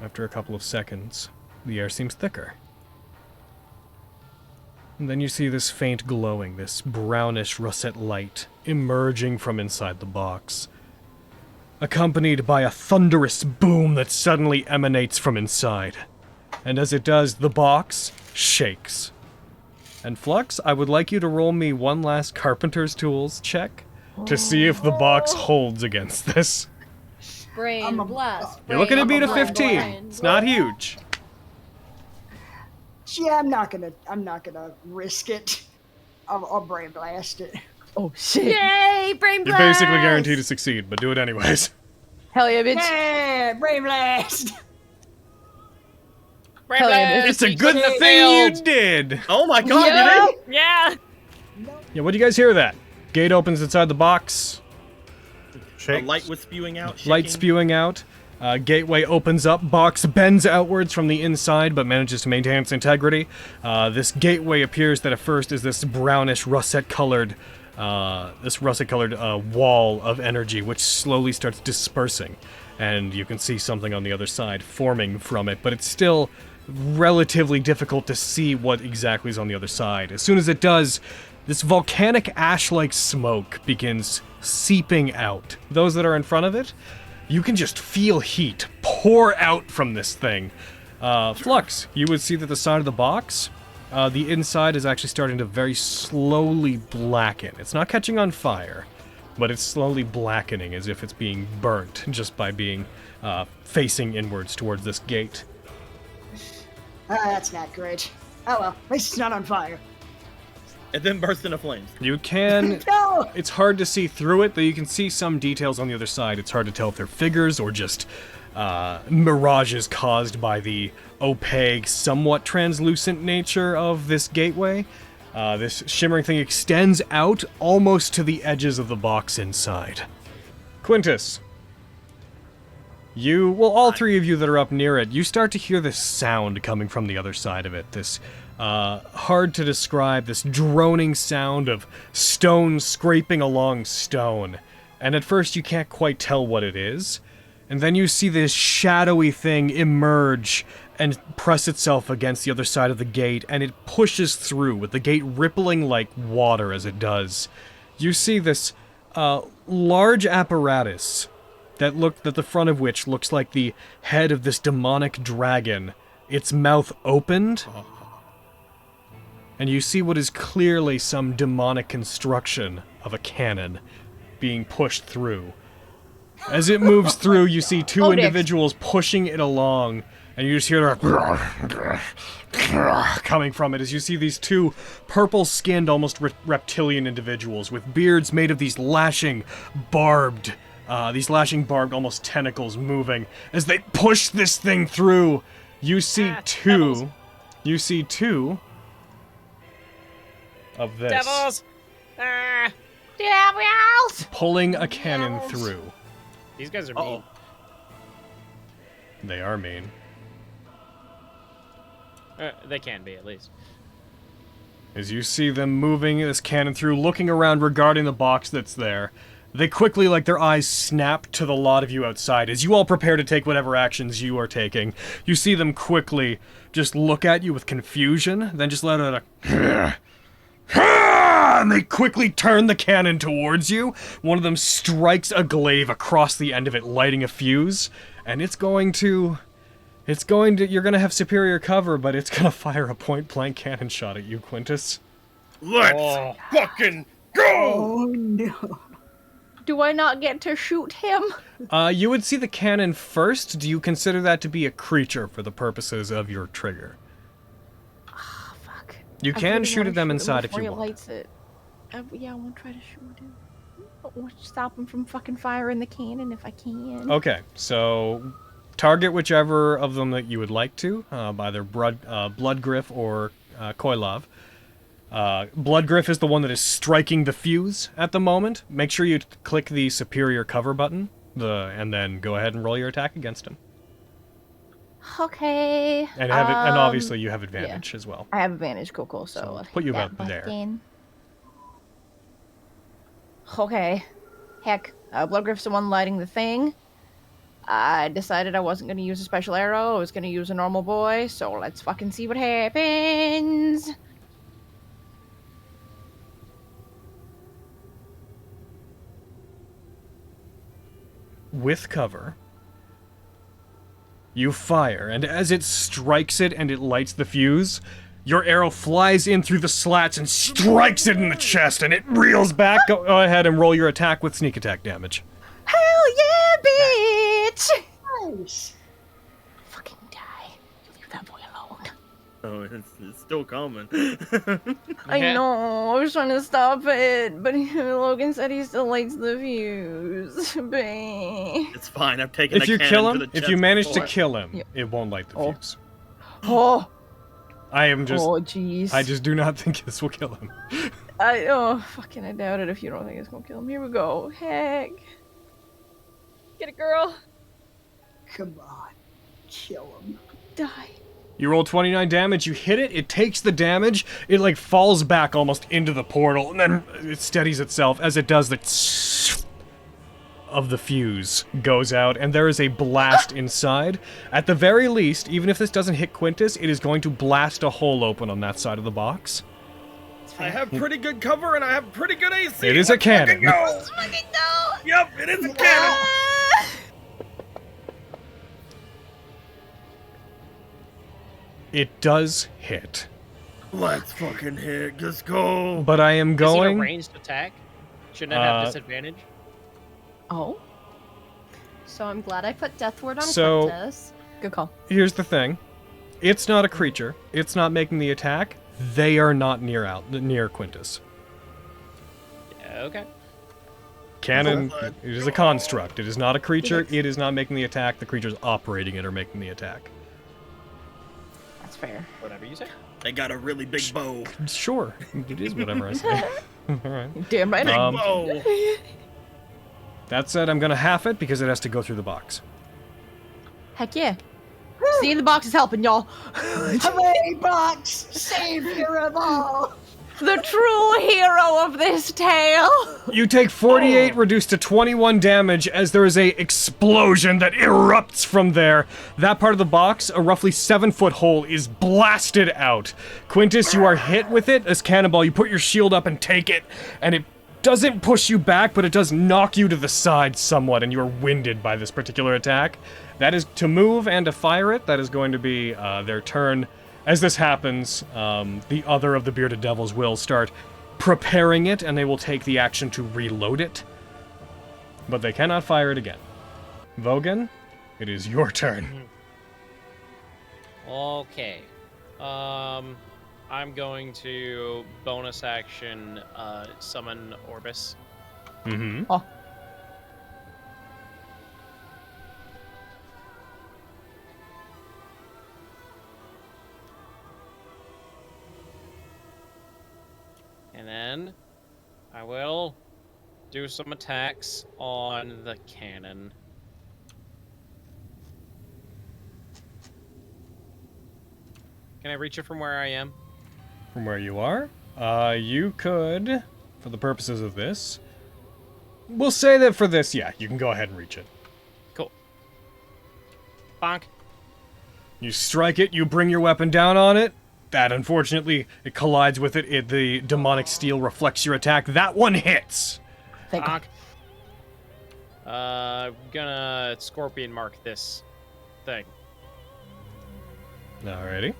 After a couple of seconds, the air seems thicker. And then you see this faint glowing, this brownish russet light emerging from inside the box, accompanied by a thunderous boom that suddenly emanates from inside. And as it does, the box shakes. And Flux, I would like you to roll me one last Carpenter's Tools check to see if the box holds against this. Brain blast. You're looking to brain beat a blast, 15. brain It's not huge. Yeah, I'm not gonna risk it. I'll brain blast it. Oh shit. Yay, brain You're blast! basically guaranteed to succeed, but do it anyways. Hell yeah, bitch. Yeah, brain blast. Hell yeah, bitch. It's a good thing you did! Oh my god, Yeah. did it? Yeah. Yeah, what do you guys hear of that? Gate opens inside the box. The Shake. light was spewing out. Light shaking. spewing out. Gateway opens up. Box bends outwards from the inside, but manages to maintain its integrity. This gateway appears that at first is this brownish russet-colored, wall of energy, which slowly starts dispersing, and you can see something on the other side forming from it. But it's still relatively difficult to see what exactly is on the other side. As soon as it does, this volcanic ash-like smoke begins seeping out. Those that are in front of it, you can just feel heat pour out from this thing. Flux, you would see that the side of the box, the inside is actually starting to very slowly blacken. It's not catching on fire, but it's slowly blackening as if it's being burnt just by being facing inwards towards this gate. That's not great. Oh well, at least it's not on fire. And then burst into flames. You can... No! It's hard to see through it, though you can see some details on the other side. It's hard to tell if they're figures or just mirages caused by the opaque, somewhat translucent nature of this gateway. This shimmering thing extends out almost to the edges of the box inside. Quintus, all three of you that are up near it, you start to hear this sound coming from the other side of it. This hard to describe, this droning sound of stone scraping along stone. And at first you can't quite tell what it is. And then you see this shadowy thing emerge and press itself against the other side of the gate, and it pushes through, with the gate rippling like water as it does. You see this large apparatus that the front of which looks like the head of this demonic dragon, its mouth opened. And you see what is clearly some demonic construction of a cannon being pushed through. As it moves through, you see two Oh, dicks. individuals pushing it along, and you just hear the coming from it as you see these two purple-skinned, almost reptilian individuals with beards made of these lashing, barbed, almost tentacles moving as they push this thing through. You see two of this. Devils! Ah! Devils! Pulling a cannon through. These guys are mean. They are mean. They can be, at least. As you see them moving this cannon through, looking around regarding the box that's there, they quickly, like their eyes snap to the lot of you outside. As you all prepare to take whatever actions you are taking, you see them quickly just look at you with confusion, then just let out a and they quickly turn the cannon towards you. One of them strikes a glaive across the end of it, lighting a fuse, and you're gonna have superior cover, but it's gonna fire a point-blank cannon shot at you, Quintus. Let's fucking go! Oh no. Do I not get to shoot him? You would see the cannon first. Do you consider that to be a creature for the purposes of your trigger? Oh, fuck. You can shoot at them inside if you want. want. Lights it. Yeah, I want to try to shoot him. I want to stop him from fucking firing the cannon if I can. Okay, so target whichever of them that you would like to, either Bloodgriff or Koilov. Bloodgriff is the one that is striking the fuse at the moment. Make sure you click the superior cover button, and then go ahead and roll your attack against him. Okay. And obviously you have advantage as well. I have advantage, cool. So I'll put you about there. Button. Okay. Heck, Bloodgriff's the one lighting the thing. I decided I wasn't going to use a special arrow. I was going to use a normal boy. So let's fucking see what happens. With cover, you fire, and as it strikes it and it lights the fuse, your arrow flies in through the slats and strikes it in the chest, and it reels back. Go ahead and roll your attack with sneak attack damage. Hell yeah, bitch! Nice. Fucking die. Leave that boy alone. Oh, it's still coming. I know, I was trying to stop it, but Logan said he still lights the fuse. Bang. It's fine, I've taken If you kill him, if you manage to kill him, it won't light the fuse. Oh. I just do not think this will kill him. I doubt it if you don't think it's gonna kill him. Here we go. Heck. Get it, girl. Come on. Kill him. Die. You roll 29 damage, you hit it, it takes the damage, it like falls back almost into the portal, and then it steadies itself. As it does, the of the fuse goes out, and there is a blast inside. At the very least, even if this doesn't hit Quintus, it is going to blast a hole open on that side of the box. I have pretty good cover and I have pretty good AC. It is a cannon. Let's fucking go! Yep, it is a cannon. It does hit. Let's fucking hit. Let's go. But I am going... Is it a ranged attack? Shouldn't it have disadvantage? Oh. So I'm glad I put Death Ward on So- Quintus. Good call. Here's the thing. It's not a creature. It's not making the attack. They are not near Quintus. Yeah, okay. Cannon, it is a construct. It is not a creature. It is not making the attack. The creatures operating it are making the attack. That's fair. Whatever you say. They got a really big bow. Sure. It is whatever I say. Alright. Damn right. Bow. That said, I'm gonna half it because it has to go through the box. Heck yeah. Seeing the box is helping, y'all. Hooray, box! Savior of all! The true hero of this tale. You take 48 reduced to 21 damage as there is a explosion that erupts from there. That part of the box, a roughly 7-foot hole, is blasted out. Quintus, you are hit with it as Cannonball. You put your shield up and take it, and it doesn't push you back, but it does knock you to the side somewhat, and you are winded by this particular attack. That is to move and to fire it. That is going to be their turn. As this happens, the other of the Bearded Devils will start preparing it, and they will take the action to reload it. But they cannot fire it again. Vogan, it is your turn. Okay. I'm going to bonus action summon Orbis. Mm-hmm. Oh. And then I will do some attacks on the cannon. Can I reach it from where I am? From where you are? You could, for the purposes of this. We'll say that for this, yeah, you can go ahead and reach it. Cool. Bonk. You strike it, you bring your weapon down on it. That, unfortunately, it collides with it. The demonic steel reflects your attack. That one hits! Bonk. Gonna scorpion mark this thing. Alrighty.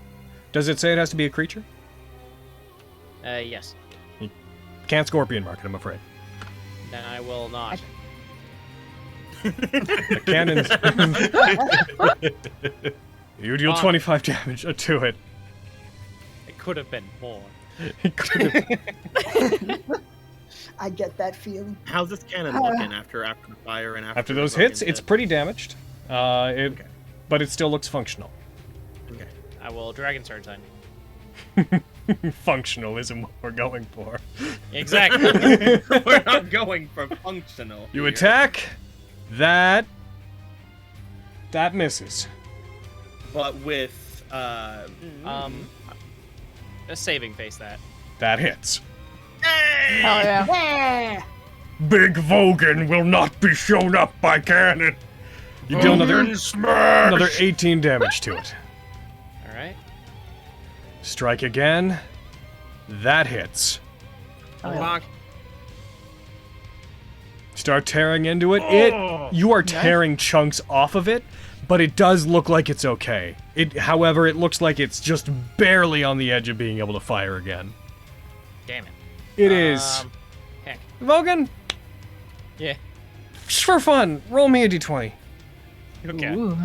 Does it say it has to be a creature? Yes. You can't scorpion mark it, I'm afraid. Then I will not. The cannon's... You deal 25 damage to it. It could have been more. It could have... I get that feeling. How's this cannon looking after the fire and After the those broken hits, it's head? pretty damaged. But it still looks functional. Okay. I will Dragon Surge then. Functional isn't what we're going for. Exactly. We're not going for functional. You here. attack. That misses. But with A saving face that. That hits. Hell yeah. Yeah. Big Vogan will not be shown up by cannon. You deal another 18 damage to it. Alright. Strike again. That hits. Oh, yeah. Bonk. Start tearing into it. You are tearing chunks off of it, but it does look like it's okay. However, it looks like it's just barely on the edge of being able to fire again. Damn it. It is. Heck. Vogan, Yeah. just for fun, roll me a d20. Okay. Ooh.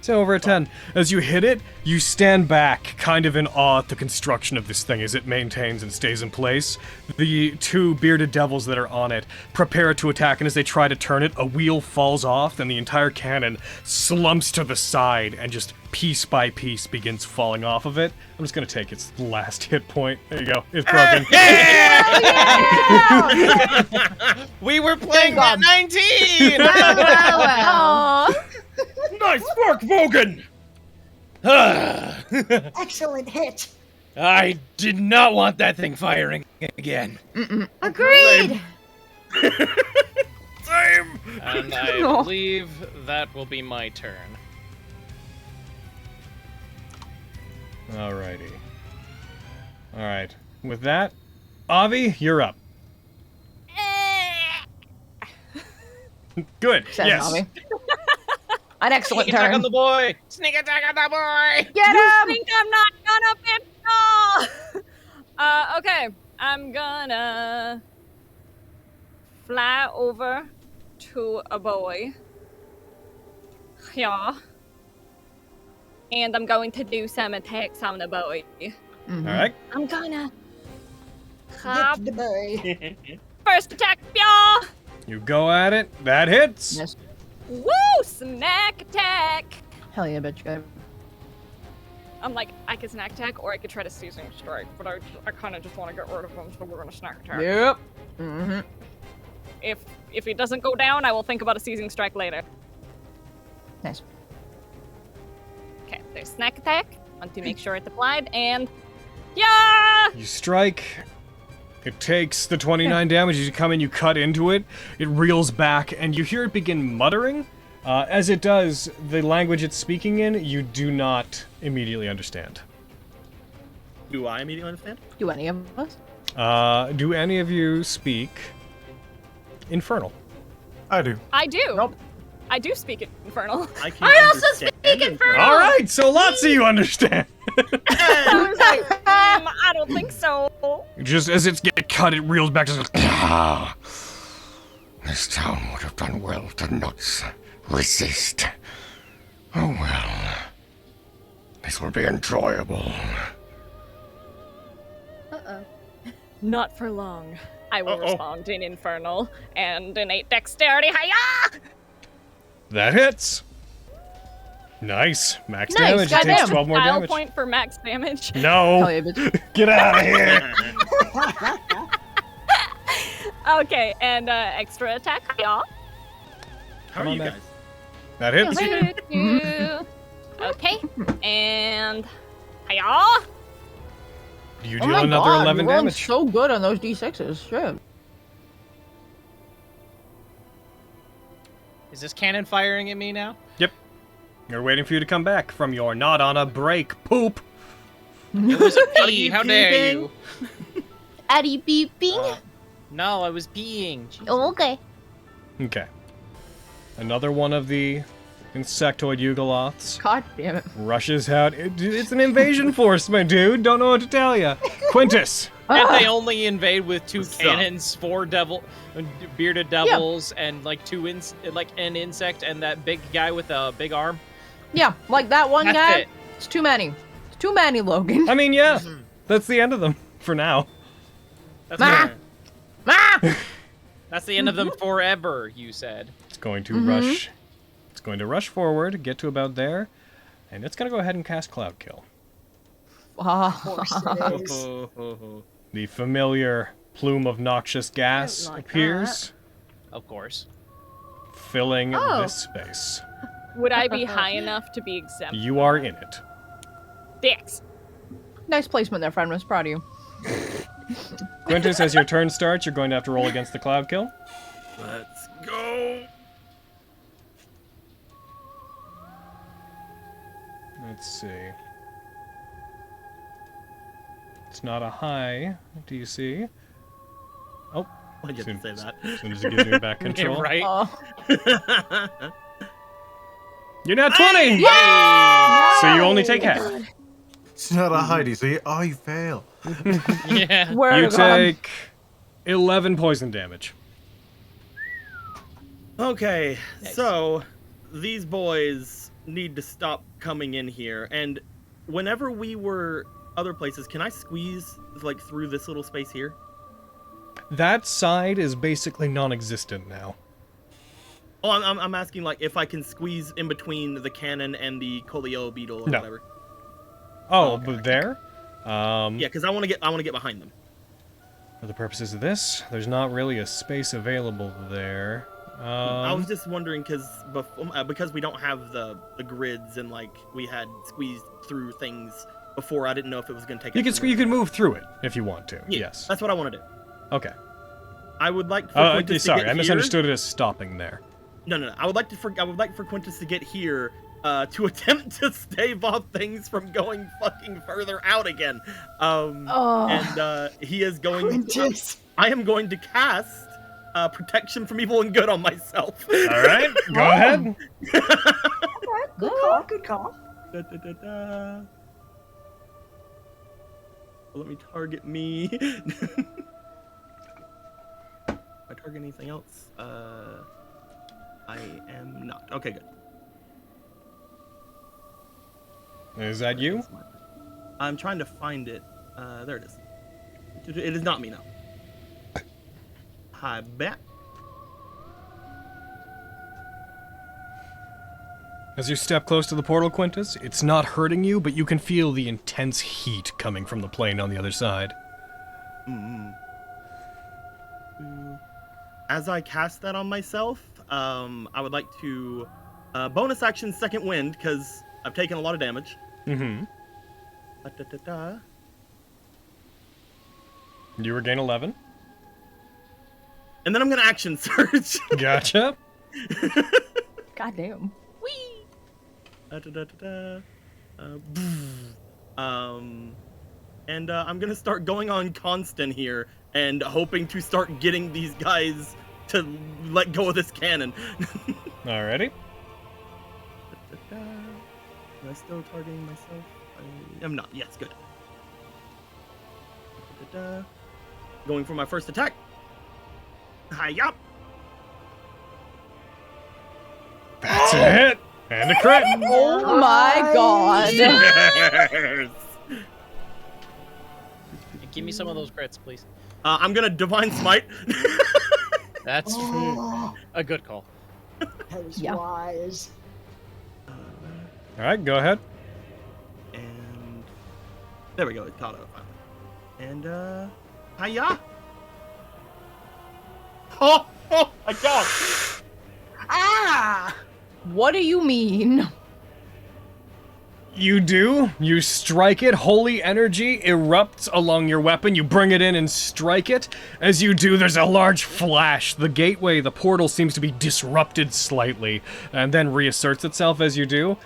So over a 10. As you hit it, you stand back, kind of in awe at the construction of this thing as it maintains and stays in place. The two bearded devils that are on it prepare to attack, and as they try to turn it, a wheel falls off, and the entire cannon slumps to the side, and just piece by piece begins falling off of it. I'm just gonna take its last hit point. There you go. It's broken. We were playing God. Nat19! Well. Nice work, Vogan! Excellent hit. I did not want that thing firing again. Agreed! Same! And I No. believe that will be my turn. Alrighty. Alright. With that, Avi, you're up. Good. Says yes. Avi. An excellent Sneak attack on turn. the boy! Sneak attack on the boy! Get You him! think I'm not gonna bitch? Okay. I'm gonna fly over to a boy. Yeah. And I'm going to do some attacks on the boy. Alright. I'm gonna Get the boy. first attack, y'all. You go at it. That hits. Yes. Woo! Snack attack. Hell yeah, bitch guy. I'm like, I could snack attack or I could try to seasoning strike, but I kind of just want to get rid of him, so we're gonna snack attack. Yep. Mm-hmm. If it doesn't go down, I will think about a seasoning strike later. Nice. Okay, there's snack attack. Want to make sure it's applied, and yeah! You strike. It takes the 29 damage. As you come in, you cut into it. It reels back, and you hear it begin muttering. As it does, the language it's speaking in, you do not immediately understand. Do I immediately understand? Do any of us? Do any of you speak Infernal? I do. I do. Nope. I do speak Infernal. I can I also understand speak it. Infernal! All right, so lots of you understand. I was like, I don't think so. Just as it's get cut, it reels back. Just like, This town would have done well to not resist. Oh well. This will be enjoyable. Uh-oh. Not for long. I will respond in Infernal and innate dexterity. Hiya! That hits. Nice. Max Nice, damage. It takes goddamn. 12 more Style damage. point for max damage. No. Hell yeah, bitch. Get out of here. Okay, and extra attack. Hiya! How Come are on, you Mac. guys? That hits. Okay, and hiya! You Oh deal my another God, 11 you're rolling damage. so good on those d6s. Shit. Is this cannon firing at me now? Yep. You're waiting for you to come back from your not on a break poop. It was a pee. How dare you? Addy beeping? No, I was peeing. Jesus. Oh, okay. Okay. Another one of the insectoid Yugoloths God damn it. rushes out. It's an invasion force, my dude. Don't know what to tell ya. Quintus. And they only invade with 2 What's up? cannons, 4 bearded devils, and like an insect, and that big guy with a big arm. Yeah, like that one That's guy. it. It's too many. It's too many, Logan. I mean, yeah. That's the end of them for now. That's, Ah! Ah! that's the end of them forever, you said. It's going to rush. It's going to rush forward, get to about there, and it's going to go ahead and cast Cloud Kill. Of course it is. The familiar plume of noxious gas like appears, Of course. filling Oh. this space. Would I be high enough to be exempt? You are in it. Dicks. Nice placement there, friend. I was proud of you. Quintus, as your turn starts, you're going to have to roll against the Cloud Kill. Let's go. Let's see. It's not a high DC. Oh, Why'd you have to say that? as soon as it gives you back control. Right? Oh. You're now 20! So you only take half. It's not a high DC. Oh, you fail. Yeah. Where You to God? take 11 poison damage. Okay, so these boys need to stop coming in here, and whenever we were other places, can I squeeze like through this little space here? That side is basically non-existent now. Oh, I'm asking like if I can squeeze in between the cannon and the Colio beetle or No. whatever. Oh, okay. but there? Yeah, because I want to get behind them. For the purposes of this, there's not really a space available there. I was just wondering because we don't have the grids and like we had squeezed through things before. I didn't know if it was going to take. you can move through it if you want to. Yeah, Yes. that's what I want to do. Okay. I would like. For Quintus to sorry, get I here. misunderstood it as stopping there. No. I would like for Quintus to get here to attempt to stave off things from going fucking further out again. And he is going. Quintus. I am going to cast protection from evil and good on myself. All right, go ahead. Good call. Good call. Let me target me. I target anything else? I am not. Okay, good. Is that you? I'm trying to find it. There it is. It is not me now. Hi, back. As you step close to the portal, Quintus, it's not hurting you, but you can feel the intense heat coming from the plane on the other side. As I cast that on myself, I would like to bonus action second wind because I've taken a lot of damage. Mm-hmm. You regain 11. And then I'm gonna action surge. Gotcha. Goddamn. And I'm gonna start going on constant here and hoping to start getting these guys to let go of this cannon. Alrighty. Am I still targeting myself? I am not. Yes, good. Going for my first attack. Hi-ya! That's That's a hit! And a crit! Oh my god. Yes. Give me some of those crits, please. I'm gonna Divine Smite. That's Oh, a good call. that was Yeah. wise. Alright, go ahead. And there we go, it's caught up. And hiya! Oh, I got it. Ah! What do you mean? You do. You strike it. Holy energy erupts along your weapon. You bring it in and strike it. As you do, there's a large flash. The gateway, the portal, seems to be disrupted slightly, and then reasserts itself as you do.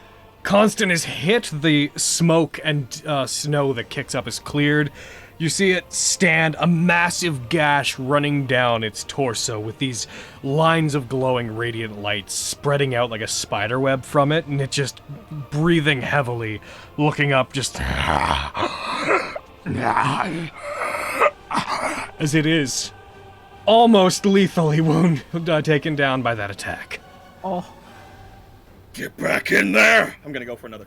Constant is hit. The smoke and snow that kicks up is cleared. You see it stand, a massive gash running down its torso with these lines of glowing radiant light spreading out like a spider web from it, and it just breathing heavily, looking up just as it is almost lethally taken down by that attack. Oh. Get back in there! I'm gonna go for another.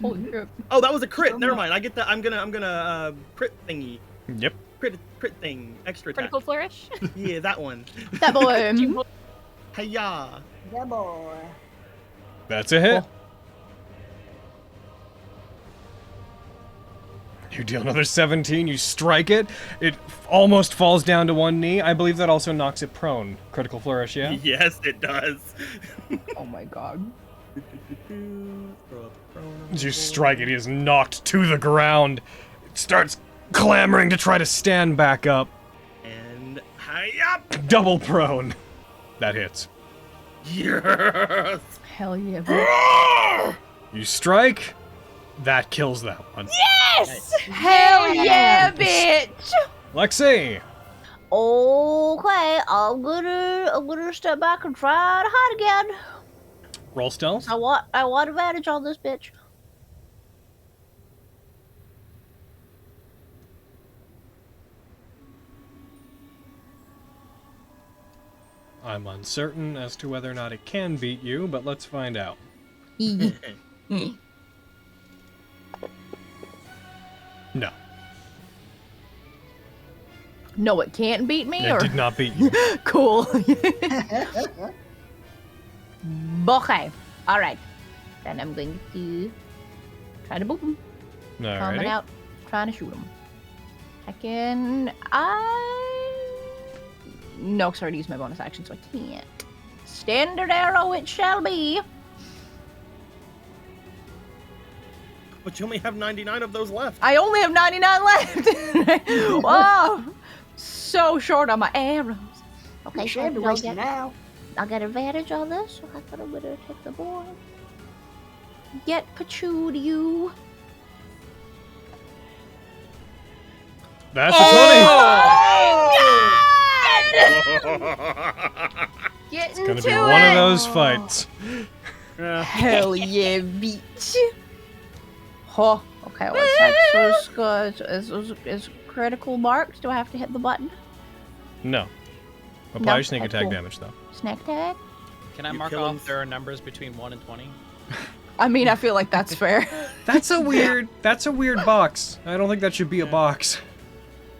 Holy crap. Oh, that was a crit. Never mind. I get that. I'm gonna crit thingy. Yep. Crit thing. Extra attack. Critical flourish. Yeah, that one. That boy. Hiya. Yeah, boy. That's a hit. You deal another 17, you strike it, it almost falls down to one knee. I believe that also knocks it prone. Critical flourish, yeah? Yes, it does. Oh my god. As you strike it, he is knocked to the ground. It starts clamoring to try to stand back up. And hiya. Double prone. That hits. Yes. Hell yeah. You strike, that kills that one. Yes! Hell yeah, bitch! Lexi! Okay, I'm gonna step back and try to hide again. Roll stealth. I want advantage on this bitch. I'm uncertain as to whether or not it can beat you, but let's find out. No. No, it can't beat me, It or did not beat you. cool. Okay, all right. Then I'm going to try to boop him. Coming Alrighty. out, trying to shoot him. No, because I already used my bonus action, so I can't. Standard arrow it shall be. But you only have 99 of those left. I only have 99 left. Wow, so short on my arrows. Okay, You should be wasting now. I'll get advantage on this, so I thought I would take the board. Get Pachood, you. That's a 20! Getting It's gonna to be it. one of those fights. Hell yeah, bitch. Oh, okay, what's that? Is critical marks? Do I have to hit the button? No. Apply No? your sneak Okay, attack cool. damage, though. Snack tag? Can I You mark kill him. off there are numbers between 1 and 20? I mean, I feel like that's fair. That's a weird box. I don't think that should be a box.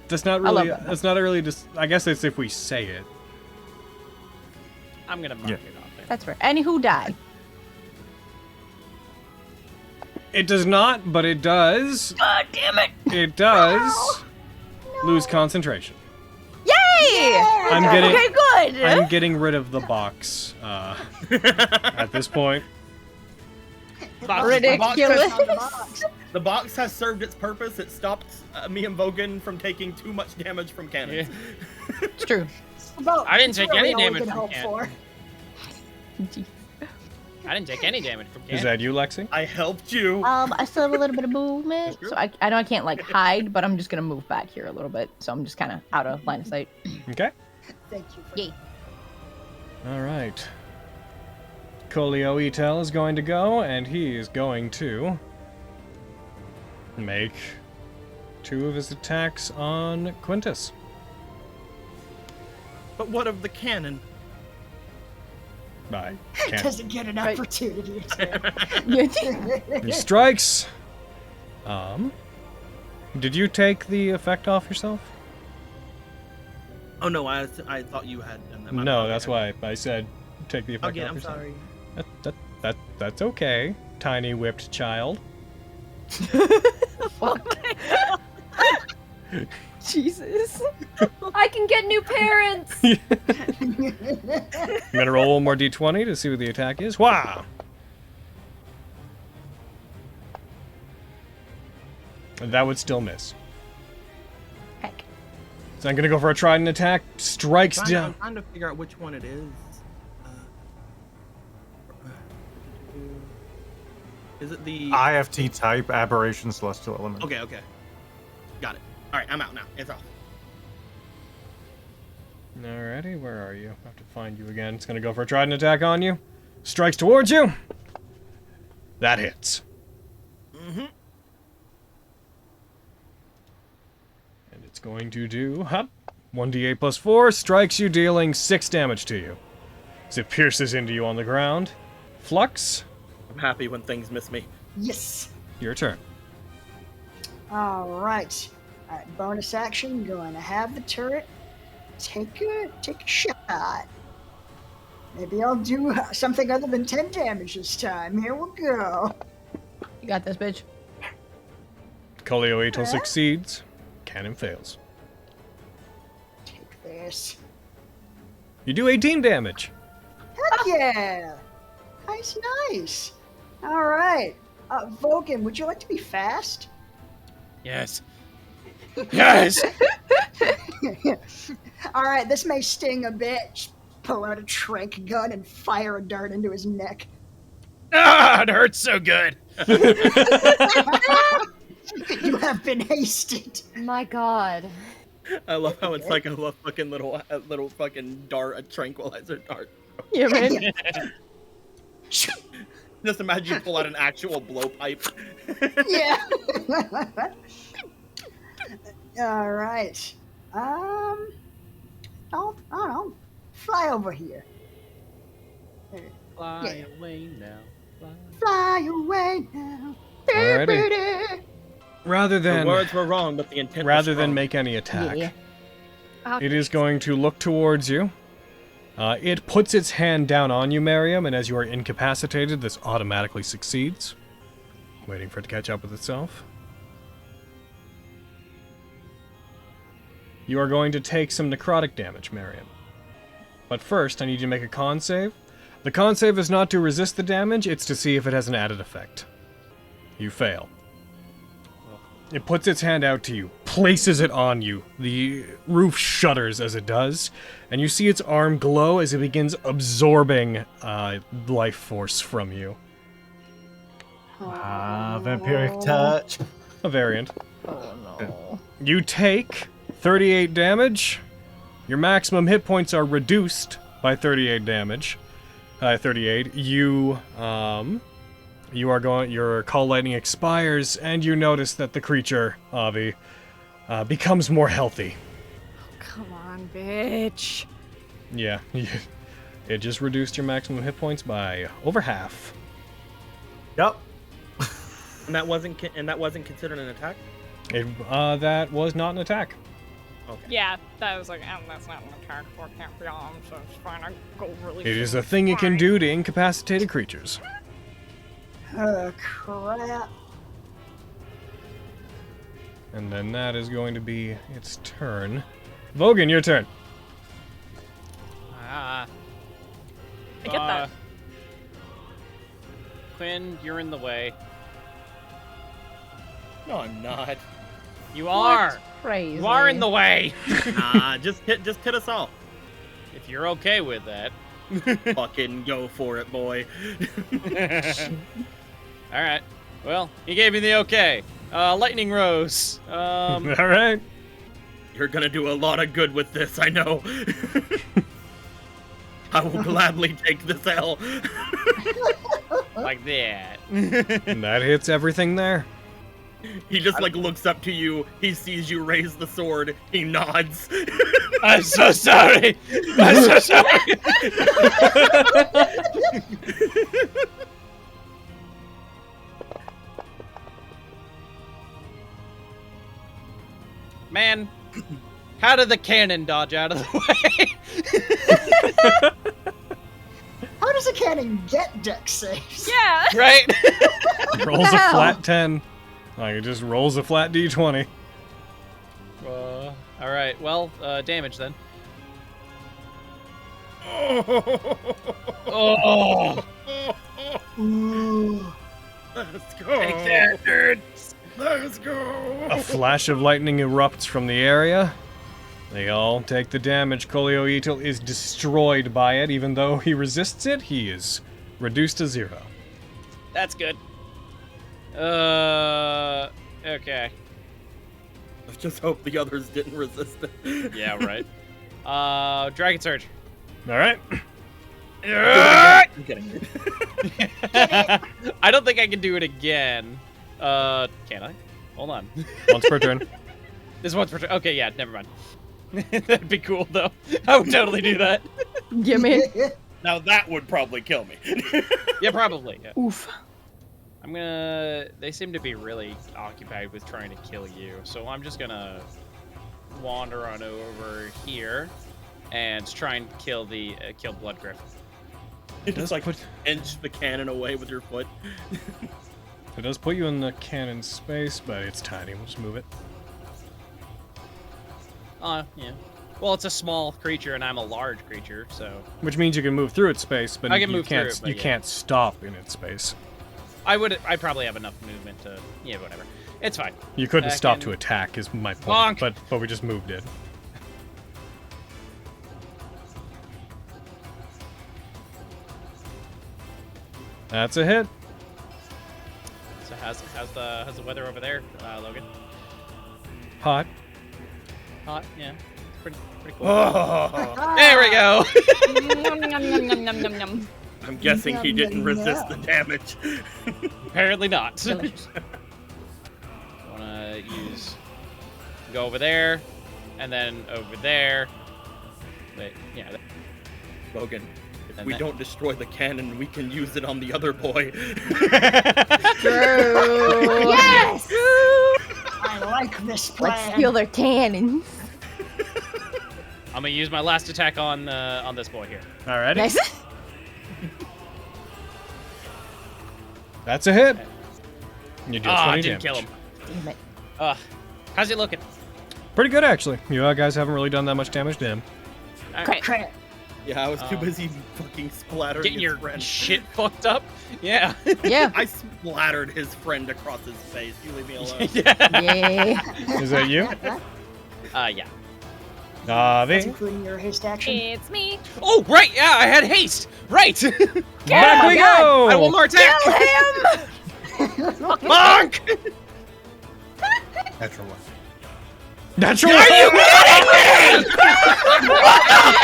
That's not love really, that. that's not really just, I guess it's if we say it. I'm gonna mark Yeah. it off there. That's fair. Anywho, die. It does not, but it does. God damn it! It does lose concentration. Yay! I'm getting, Okay, good. I'm getting rid of the box at this point. Ridiculous. The box has served its purpose. It stopped me and Vogan from taking too much damage from cannons. It's true. I didn't take any damage Can from hope Ken. for. I didn't take any damage from Ken. Is that you, Lexi? I helped you. I still have a little bit of movement, so I know I can't like hide, but I'm just gonna move back here a little bit, so I'm just kind of out of line of sight. Okay. Thank you. For Yay. All right. Colio Etel is going to go, and he is going to make 2 of his attacks on Quintus. But what of the cannon? I can't. Doesn't get an Right. opportunity to. He strikes. Did you take the effect off yourself? Oh no, I thought you had done that. No, that's why I said take the effect Again, off I'm yourself. sorry. That's okay, tiny whipped child. Jesus. I can get new parents. I'm gonna roll one more d20 to see what the attack is. Wow! And that would still miss. Heck. So I'm gonna go for a trident attack. Strikes I'm down. trying to figure out which one it is. Is it the IFT type, aberration, celestial element. Okay, got it. All right, I'm out now. It's off. Alrighty, where are you? I have to find you again. It's gonna go for a trident attack on you. Strikes towards you. That hits. Mm-hmm. And it's going to do 1d8 plus 4, strikes you, dealing 6 damage to you. As it pierces into you on the ground. Flux, I'm happy when things miss me. Yes. your turn. All right. All right. Bonus action. Going to have the turret. Take a shot. Maybe I'll do something other than 10 damage this time. Here we go. You got this, bitch. Colioatal succeeds. Cannon fails. Take this. You do 18 damage. Heck yeah. Nice. All right. Vogan, would you like to be fast? Yes. Yes! All right, this may sting a bit. Just pull out a trank gun and fire a dart into his neck. Ah, it hurts so good. You have been hasted. My God. I love how it's like a fucking little fucking dart, a tranquilizer dart. Yeah, man. Just imagine you pull out an actual blowpipe. Yeah. All right. I don't know. Fly over here. Fly away now. Fly away now. Alrighty. Rather The than words were wrong, but the intent was than strong. make any attack, Yeah. it is going to look towards you. It puts its hand down on you, Miriam, and as you are incapacitated, this automatically succeeds. Waiting for it to catch up with itself. You are going to take some necrotic damage, Miriam. But first, I need you to make a con save. The con save is not to resist the damage, it's to see if it has an added effect. You fail. It puts its hand out to you, places it on you. The roof shudders as it does, and you see its arm glow as it begins absorbing life force from you. Vampiric touch. A variant. Oh no. You take 38 damage. Your maximum hit points are reduced by 38 damage. 38. Your call lightning expires, and you notice that the creature, Avi, becomes more healthy. Come on, bitch. Yeah, it just reduced your maximum hit points by over half. Yep. And that wasn't considered an attack. That was not an attack. Okay. Yeah, that was like, that's not an attack for Camp Beyond, so it's fine. I go really. It is a thing it can do to incapacitated creatures. Oh, crap. And then that is going to be its turn. Vogan, your turn. I get that. Quinn, you're in the way. No, I'm not. You are. Crazy. You are in the way. Just hit us all. If you're okay with that. Fucking go for it, boy. All right. Well, he gave me the okay. Lightning Rose. All right. You're gonna do a lot of good with this, I know. I will gladly take this L. Like that. And that hits everything there. He just like looks up to you. He sees you raise the sword. He nods. I'm so sorry. I'm so sorry. Man, how did the cannon dodge out of the way? How does a cannon get deck saves? Yeah. Right? Rolls a flat 10. Like, it just rolls a flat d20. All right. Well, damage then. Oh! Ooh. Let's go. Take that, nerds! Let's go. A flash of lightning erupts from the area. They all take the damage. Kolioitel is destroyed by it. Even though he resists it, he is reduced to 0. That's good. Okay. Let's just hope the others didn't resist it. Yeah, right. Dragon Surge. All right. I'm kidding. I don't think I can do it again. Can I? Hold on. Once per turn. This one's per turn. Okay, yeah, never mind. That'd be cool, though. I would totally do that. Gimme. Now that would probably kill me. Yeah, probably. Yeah. Oof. I'm gonna... They seem to be really occupied with trying to kill you, so I'm just gonna wander on over here and try and kill the kill Bloodgriff. Just like inch the cannon away with your foot. It does put you in the cannon space, but it's tiny. We'll just move it. Yeah. Well, it's a small creature, and I'm a large creature, so... Which means you can move through its space, but I can you move can't. through it, but you yeah. can't stop in its space. I'd probably have enough movement to... Yeah, whatever. It's fine. You couldn't Back stop in. to attack, is my point. Bonk. But we just moved it. That's a hit. So how's the weather over there, Logan? Hot. Hot, yeah. Pretty cool. Oh. There we go. Yum, yum, yum, yum, yum, yum, yum. I'm guessing he didn't resist the damage. Apparently not. Delicious. Wanna go over there, and then over there. Wait, yeah. Logan, if And we that- don't destroy the cannon, we can use it on the other boy. True. Yes! I like this plan. Let's steal their cannons. I'm gonna use my last attack on this boy here. Alrighty. Nice. That's a hit. You do 20 didn't damage. kill him. Damn it. How's he looking? Pretty good, actually. You guys haven't really done that much damage to him. Crit. Yeah, I was too busy fucking splattering Getting his your friend. shit fucked up. Yeah. Yeah. I splattered his friend across his face. You leave me alone. Yeah. Yeah. Is that you? Yeah. That's Navi. including your haste action. It's me. Oh, right. Yeah, I had haste. Right. Back we go. I have one more attack. Kill him! Monk. Natural one. Natural. Are you kidding me?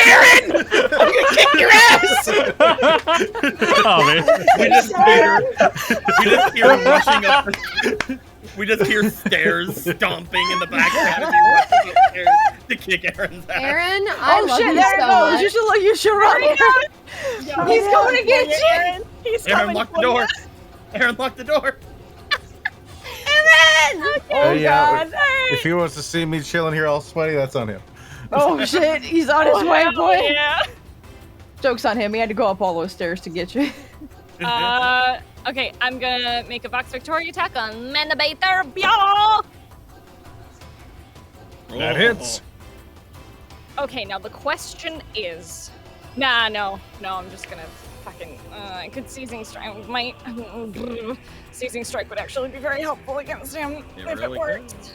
Aaron! I'm gonna kick your ass! Navi. We just hear stairs stomping in the background as he rushes upstairs to kick Aaron's ass. Aaron, I Oh love shit, you there it so goes. much. You should look, you should run. He's coming to get you. He's Aaron, coming lock for the door. you. Aaron, lock the door. Oh yeah, god. If he wants to see me chilling here all sweaty, that's on him. Oh shit, he's on his Oh, way, hell boy. yeah. Joke's on him. He had to go up all those stairs to get you. Okay, I'm gonna make a Vox Victoria attack on Manabator. Y'all. That hits. Okay, now the question is, no, I'm just gonna fucking. I could seizing strike. Might seizing strike would actually be very helpful against him if it worked.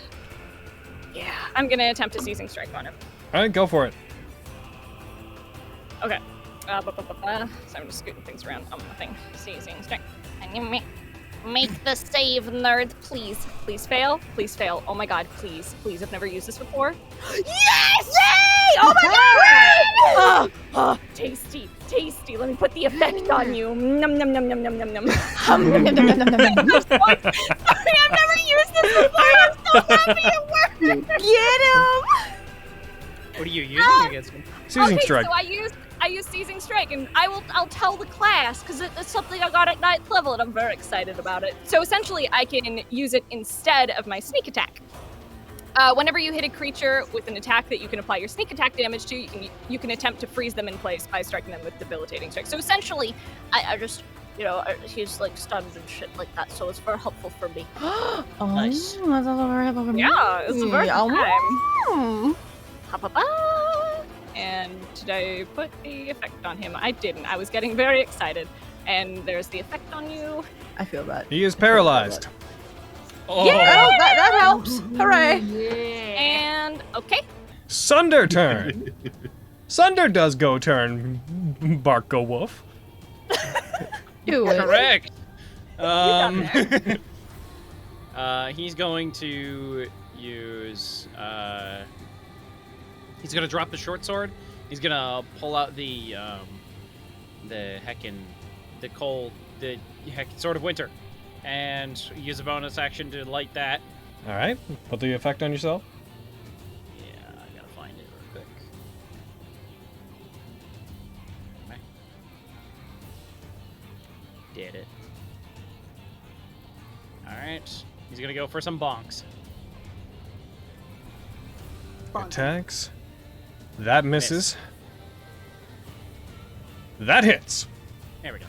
Yeah, I'm gonna attempt a seizing strike on him. Alright, go for it. Okay. So I'm just scooting things around on my thing. Seizing strike. Make the save, nerd, please. Please fail. Please fail. Oh my god, please. Please, I've never used this before. Yes! Yay! Oh my god! Tasty, tasty. Let me put the effect on you. Num num num num num num num. Sorry, I've never used this before. I'm so happy it worked. Get him! What are you using against him? Seizing Okay, strike. so I use Seizing Strike, and I'll tell the class, because it's something I got at 9th level, and I'm very excited about it. So essentially, I can use it instead of my sneak attack. Whenever you hit a creature with an attack that you can apply your sneak attack damage to, you can attempt to freeze them in place by striking them with debilitating strike. So essentially, I just, he's like stunned and shit like that, so it's very helpful for me. Nice. That's a very helpful for me. Yeah, it's a very good time. Mm. And did I put the effect on him? I didn't. I was getting very excited. And there's the effect on you. I feel that. He is paralyzed. Oh. Yeah, that helps. Hooray. And okay. Sunder turn. Sunder does go turn. Bark go wolf. Do it. Correct. He's going to use. He's gonna drop the short sword. He's gonna pull out the sword of winter, and use a bonus action to light that. All right. Put the effect on yourself. Yeah, I gotta find it real quick. Okay. Did it. All right. He's gonna go for some bonks. Attacks. That misses. That hits. There we go.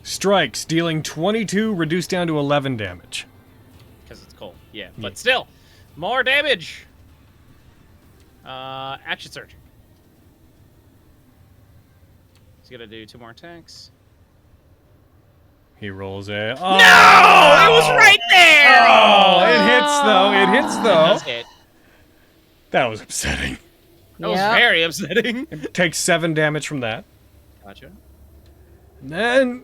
Strikes, dealing 22, reduced down to 11 damage. Because it's cold. Yeah, but still, more damage. Action surge. He's gonna do 2 more attacks. He rolls a. Oh! No! It was right there! Oh, it hits though. It hits though. Does hit. That was upsetting. That was very upsetting. Takes 7 damage from that. Gotcha. And then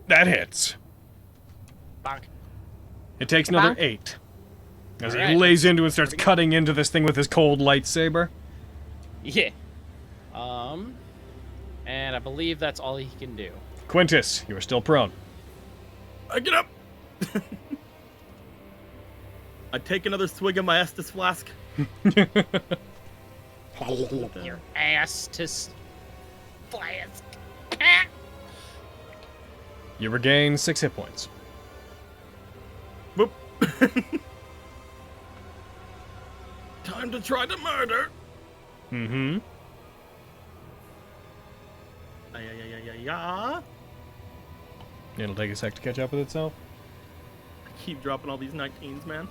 that hits. Bonk. It takes another 8. As he Alright. lays into and starts cutting into this thing with his cold lightsaber. Yeah. And I believe that's all he can do. Quintus, you are still prone. I get up. I take another swig of my Estus flask. Your ass to flask. You regain 6 hit points. Boop. Time to try to murder. Mm-hmm. Yeah. It'll take a sec to catch up with itself. I keep dropping all these 19s, man.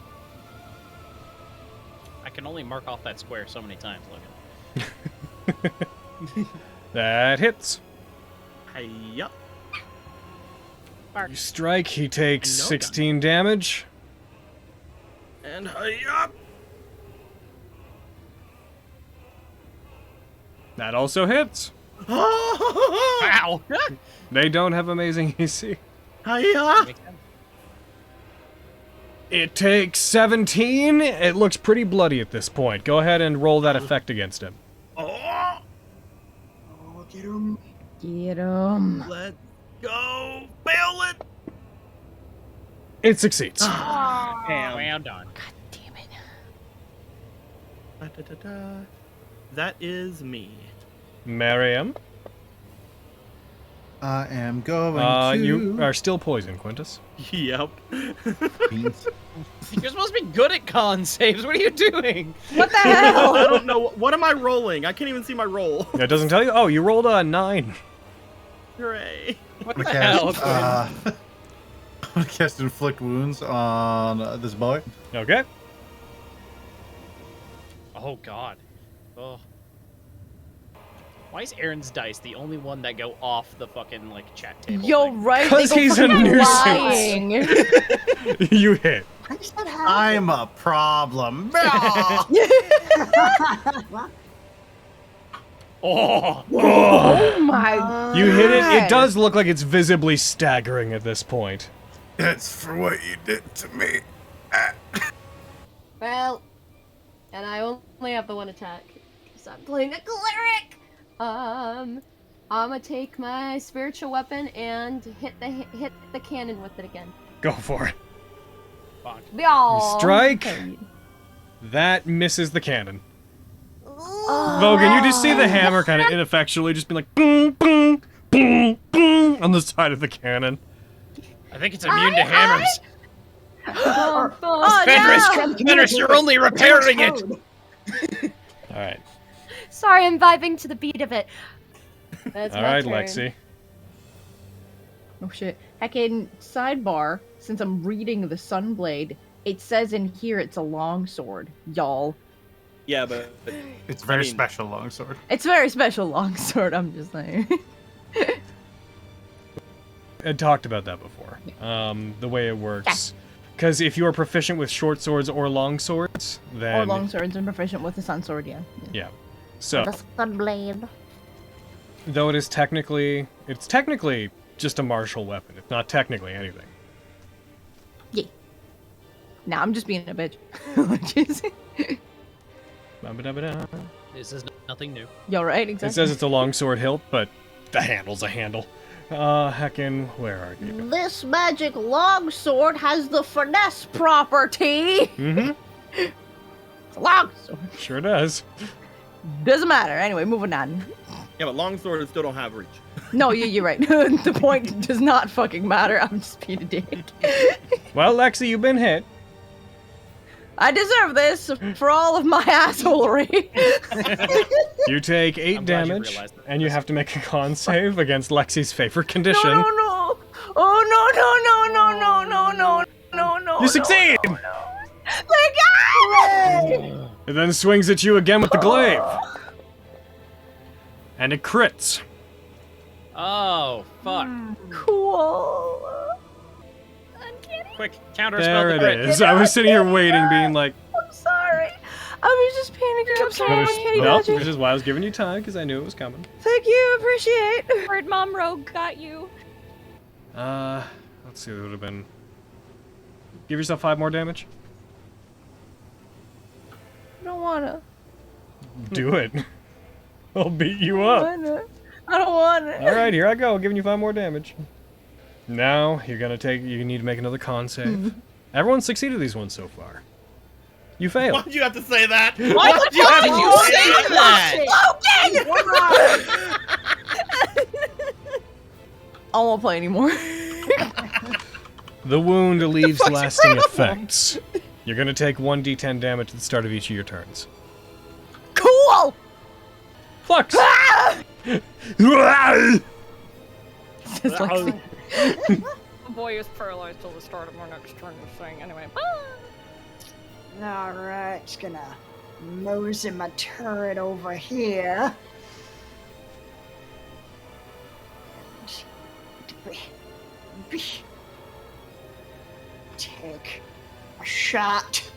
I can only mark off that square so many times, Logan. That hits. Hiya. You strike, he takes No 16 damage. And hiya. That also hits. Wow! They don't have amazing AC. Hiya. It takes 17. It looks pretty bloody at this point. Go ahead and roll that effect against him. Oh, get him. Get him. Let's go. Fail it. It succeeds. Well done. God damn it. Da-da-da-da. That is me. Miriam. I am going to... You are still poisoned, Quintus. Yep. You're supposed to be good at con saves. What are you doing? What the hell? I don't know. What am I rolling? I can't even see my roll. It doesn't tell you? Oh, you rolled a 9. Hooray. What I'm the gonna hell? cast, I'm gonna cast Inflict Wounds on this boy. Okay. Oh, God. Oh. Why is Aaron's dice the only one that go off the fucking, like, chat table? Yo, right? 'Cause he's a nuisance. lying. You hit. How does that happen? I'm a problem. Oh! Oh my. You hit it. It God. does look like it's visibly staggering at this point. That's for what you did to me. Well, and I only have the one attack because I'm playing a cleric. I'm gonna take my spiritual weapon and hit the cannon with it again. Go for it. Fuck. Y'all. Strike. That misses the cannon. Ooh. Vogan, you just see the hammer kind of ineffectually just be like boom, boom, boom, boom on the side of the cannon. I think it's immune to hammers. Oh, Fenris, you're only repairing it. All right. Sorry, I'm vibing to the beat of it. That's All my right, turn. Lexi. Oh shit. Heckin' sidebar, since I'm reading the Sunblade, it says in here it's a longsword, y'all. Yeah, but It's very special longsword. It's a very special longsword, I'm just saying. I talked about that before. The way it works. Because if you are proficient with short swords or long swords, then... Or longswords and proficient with the sun sword, yeah. Yeah. So, The Sunblade. though it's technically just a martial weapon. It's not technically anything. Yeah. Nah, I'm just being a bitch. Ba-ba-da-ba-da. This is nothing new. You're right, exactly. It says it's a longsword hilt, but the handle's a handle. Heckin', where are you? This magic longsword has the finesse property. Mm-hmm. It's a longsword. Sure does. Doesn't matter. Anyway, moving on. yeah, but longswords still don't have reach. No, you're right. The point does not fucking matter. I'm just being a dick. Well, Lexi, you've been hit. I deserve this for all of my assholery. You take 8 I'm glad you damage, realized that. and you have to make a con save against Lexi's favorite condition. No. Oh, no. You succeed! No. Thank God! It then swings at you again with the glaive. And it crits. Oh, fuck. Cool. Quick, counterspell There the it crit. is. I was sitting here waiting, being like, I'm sorry. I was just panicking. I'm sorry. I'm kidding. no, which is why I was giving you time, because I knew it was coming. Thank you. Appreciate. Bird Mom Rogue got you. Let's see, it would have been... Give yourself 5 more damage. I don't wanna. Do it. I'll beat you up. I don't wanna. Alright, here I go, giving you 5 more damage. Now, you need to make another con save. Everyone succeeded these ones so far. You failed. Why'd you have to say that? Why Why'd the fuck did you say that? I won't play anymore. The wound leaves fuck's lasting your problem? effects. You're gonna take 1d10 damage at the start of each of your turns. Cool. Flux! This is like The boy is paralyzed till the start of our next turn of thing. Anyway, Alright, just gonna mosey my turret over here. Take a shot.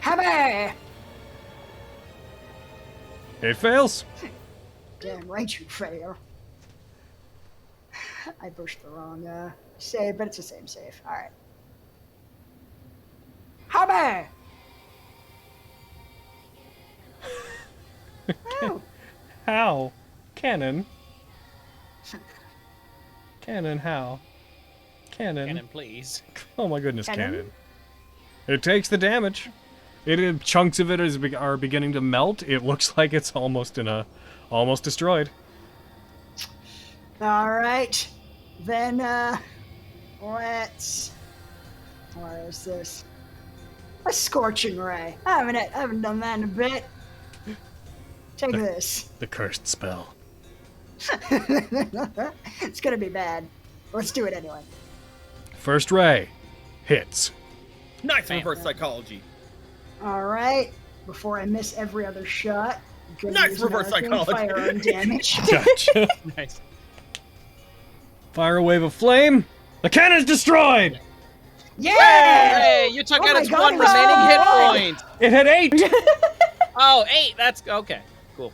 Heavy! It fails. Damn right you fail. I pushed the wrong save, but it's the same save. Alright. Hobby! Oh. How? Cannon. Cannon, how? Cannon. Cannon, please. Oh my goodness, Cannon? cannon. It takes the damage. Chunks of it are beginning to melt. It looks like it's almost destroyed. Alright. Then, let's... Where is this? A scorching ray. I haven't done that in a bit. Take this. The cursed spell. It's gonna be bad. Let's do it anyway. First ray. Hits. Nice reverse psychology. Alright. Before I miss every other shot. Nice reverse psychology. Firearm damage. Gotcha. Nice. Fire a wave of flame. The cannon's destroyed! Yeah! Hey, you took Oh out my its God, one it was remaining hit so point. It had 8! Oh, 8. That's okay. Cool.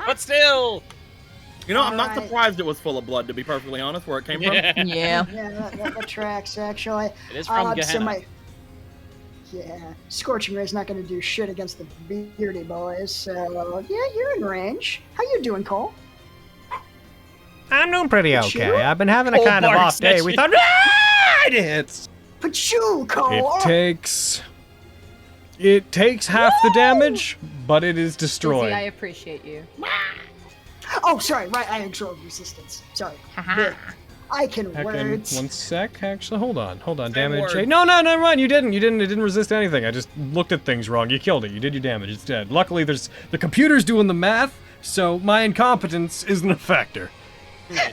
But still. You know, I'm not Alright. surprised it was full of blood, to be perfectly honest, where it came from. Yeah. Yeah. Yeah, that tracks, actually. It is from So Gehenna. yeah, Scorching Ray's not gonna do shit against the Beardy Boys, so yeah, you're in range. How you doing, Cole? I'm doing pretty But okay. you? I've been having a Cold kind of Mark off day. We thought, it hits. But you, Cole! It takes It takes half the damage, but it is destroyed. Izzy, I appreciate you. Oh, sorry, right, I absorb resistance. Sorry. Blech. I can words. One sec, actually. Hold on. Say Damage. word. No, never mind. You didn't. It didn't resist anything. I just looked at things wrong. You killed it. You did your damage. It's dead. Luckily, the computer's doing the math, so my incompetence isn't a factor.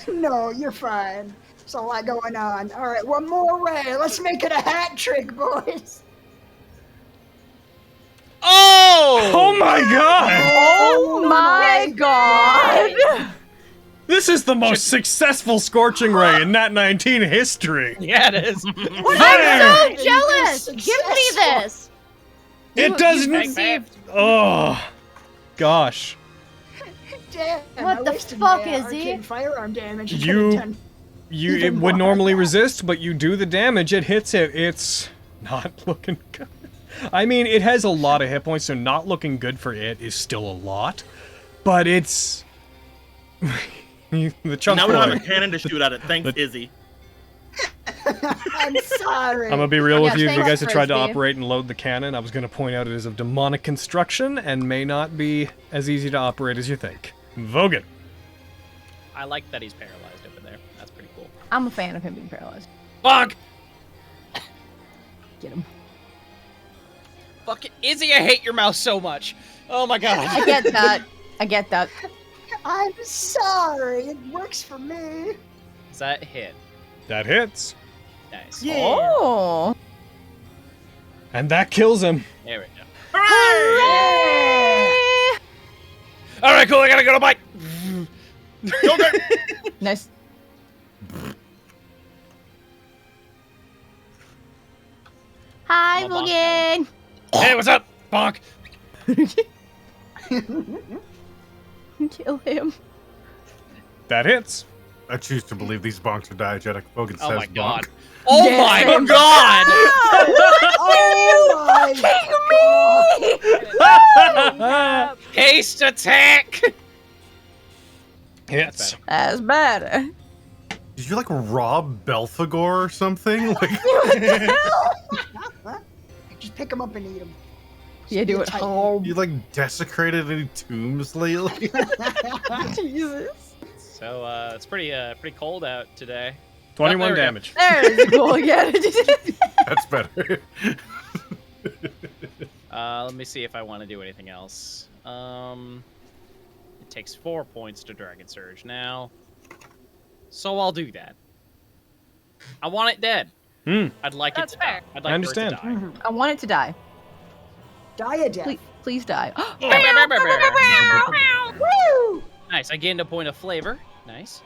No, you're fine. There's a lot going on. All right, one more way. Let's make it a hat trick, boys. Oh my god! Oh my god! This is the most successful Scorching Ray in Nat19 history. Yeah, it is. I'm so jealous! Give me this! It doesn't. Oh, gosh. Damn, What I the wasted fuck my is arcane he? firearm damage. It You- could've done It even would more. normally resist, but you do the damage. It hits it. It's not looking good. I mean, it has a lot of hit points, so not looking good for it is still a lot. But it's the chunk. Now we don't boy. have a cannon to shoot at it. Thanks, Izzy. I'm sorry. I'm gonna be real with Yeah, you. If you thanks, guys have tried to Frisbee. operate and load the cannon, I was gonna point out it is of demonic construction and may not be as easy to operate as you think. Vogan. I like that he's paralyzed over there. That's pretty cool. I'm a fan of him being paralyzed. Fuck! Get him. Fucking Izzy, I hate your mouse so much. Oh my god. I get that. I get that. I'm sorry. It works for me. Does that hit? That hits. Nice. Oh. And that kills him. There we go. Hooray! Alright, cool, I gotta go to bite. Nice. Hi, Well, boss Bogan. Hey, what's up? Bonk. Kill him. That hits. I choose to believe these bonks are diegetic. Bogan Oh says my god. bonk. Oh Yeah, my same. god! Oh my Haste attack! Hits. That's better. Did you like rob Belphegor or something? Like, Just pick him up and eat him. Yeah, do it home. you like desecrated any tombs lately? Jesus. So, it's pretty cold out today. 21 there we go. damage. There's the goal again. That's better. Let me see if I want to do anything else. It takes 4 points to Dragon Surge now. So I'll do that. I want it dead. I'd like That's it to die. fair. I'd like I understand. For it to die. I want it to die. Die a death. Please die. Woo! Nice, I gained a point of flavor. Nice.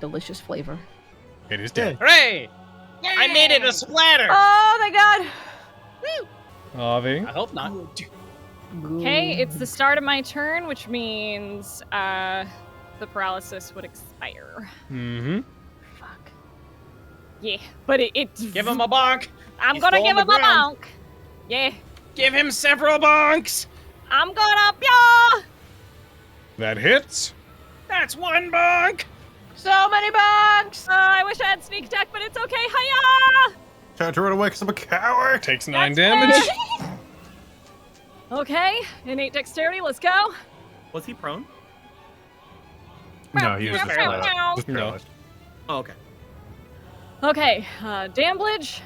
Delicious flavor. It is dead. Hooray! I made it a splatter! Oh my god. Avi. I hope not. Okay, it's the start of my turn, which means the paralysis would expire. Mm-hmm. Fuck. Yeah, but it Give him a bonk! I'm He's gonna still on give the him a ground. bonk. Yeah, Give him several bonks! I'm gonna yeah. That hits. That's one bonk! So many bugs. I wish I had sneak attack, but it's okay. Hiya! Trying to run away because I'm a coward. Takes 9 That's damage. Okay, innate dexterity. Let's go. Was he prone? No, he was just paralyzed. Just No. paralyzed. Oh, okay. Okay, damage.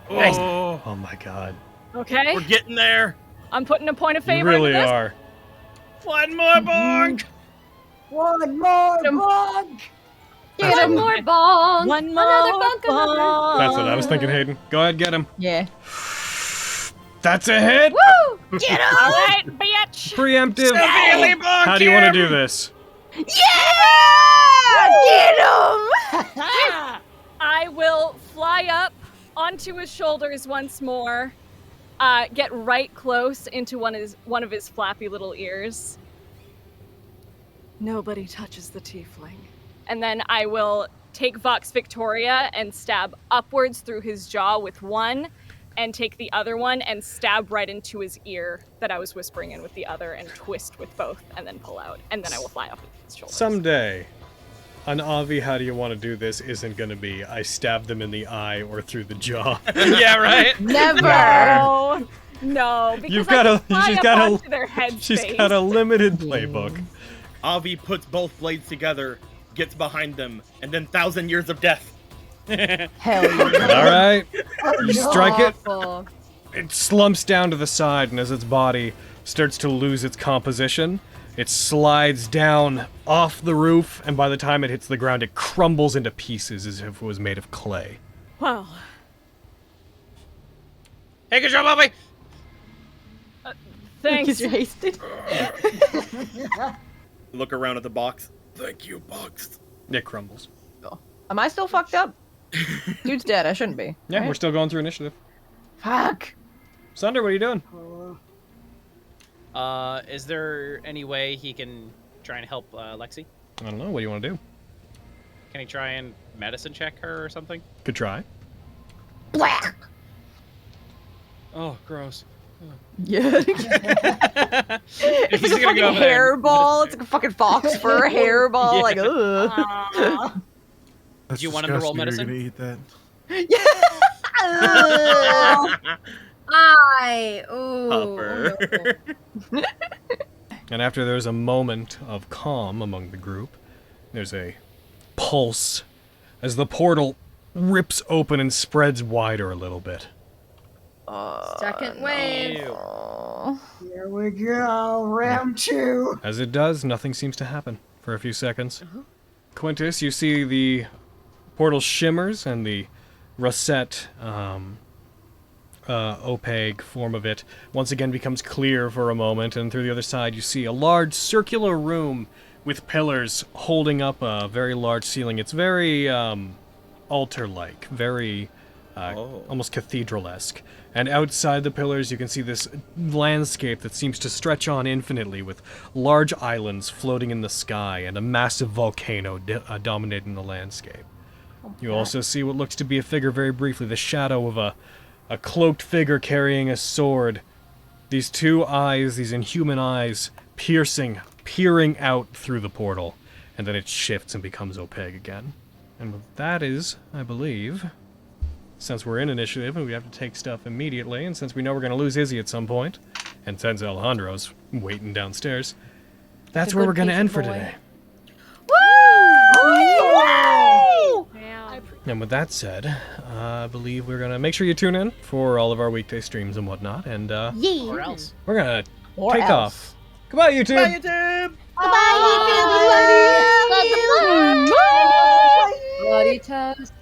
Oh, Oh my god. Okay, we're getting there. I'm putting a point of You favor really into this. are. One more bonk. One more bug! Get One him. more bonk! One more Another bonk, another. That's what I was thinking, Hayden. Go ahead, get him. Yeah. That's a hit. Woo! Get him. All right, bitch. Preemptive. Severely bonk How do you want to him. do this? Yeah! Get him. I will fly up onto his shoulders once more, get right close into one of his flappy little ears. Nobody touches the tiefling. And then I will take Vox Victoria and stab upwards through his jaw with one, and take the other one and stab right into his ear that I was whispering in with the other, and twist with both, and then pull out. And then I will fly up his shoulders. Someday, An Avi, how do you want to do this isn't going to be, I stab them in the eye or through the jaw. Yeah, right? Never. No, no, because You've got she's got a limited playbook. Avi puts both blades together, gets behind them, and then 1,000 years of death. Hell yeah. Alright. You strike it. Awful. It slumps down to the side, and as its body starts to lose its composition, it slides down off the roof, and by the time it hits the ground, it crumbles into pieces as if it was made of clay. Well, Hey, good job, Bobby! thanks. You're hasted. Look around at the box. Thank you, box. It crumbles. Am I still fucked up? Dude's dead. I shouldn't be. Yeah, right? we're still going through initiative. Fuck. Sunder, what are you doing? Is there any way he can try and help Lexi? I don't know. What do you want to do? Can he try and medicine check her or something? Could try. Black. Oh, gross. Yeah. He's It's like a gonna fucking go over there and hairball. It's like a fucking fox fur hairball. Yeah. Like, ugh. That's Do you want him to roll disgusting. medicine? You're gonna eat that. Ooh. No. And after there's a moment of calm among the group, there's a pulse as the portal rips open and spreads wider a little bit. Second wave. Here we go, round 2. As it does, nothing seems to happen for a few seconds. Quintus, you see the portal shimmers and the russet, opaque form of it once again becomes clear for a moment, and through the other side you see a large circular room with pillars holding up a very large ceiling. It's very altar-like, very almost cathedral-esque. And outside the pillars you can see this landscape that seems to stretch on infinitely, with large islands floating in the sky and a massive volcano dominating the landscape. You also see what looks to be a figure very briefly, the shadow of a cloaked figure carrying a sword. These two eyes, these inhuman eyes, peering out through the portal, and then it shifts and becomes opaque again. And that is, I believe, since we're in initiative and we have to take stuff immediately, and since we know we're going to lose Izzy at some point, and since Alejandro's waiting downstairs, that's where we're going to end for today. And with that said, I believe we're going to make sure you tune in for all of our weekday streams and whatnot, and Or else. we're going to take off. Goodbye, YouTube! Bye, YouTube! Bloody toast.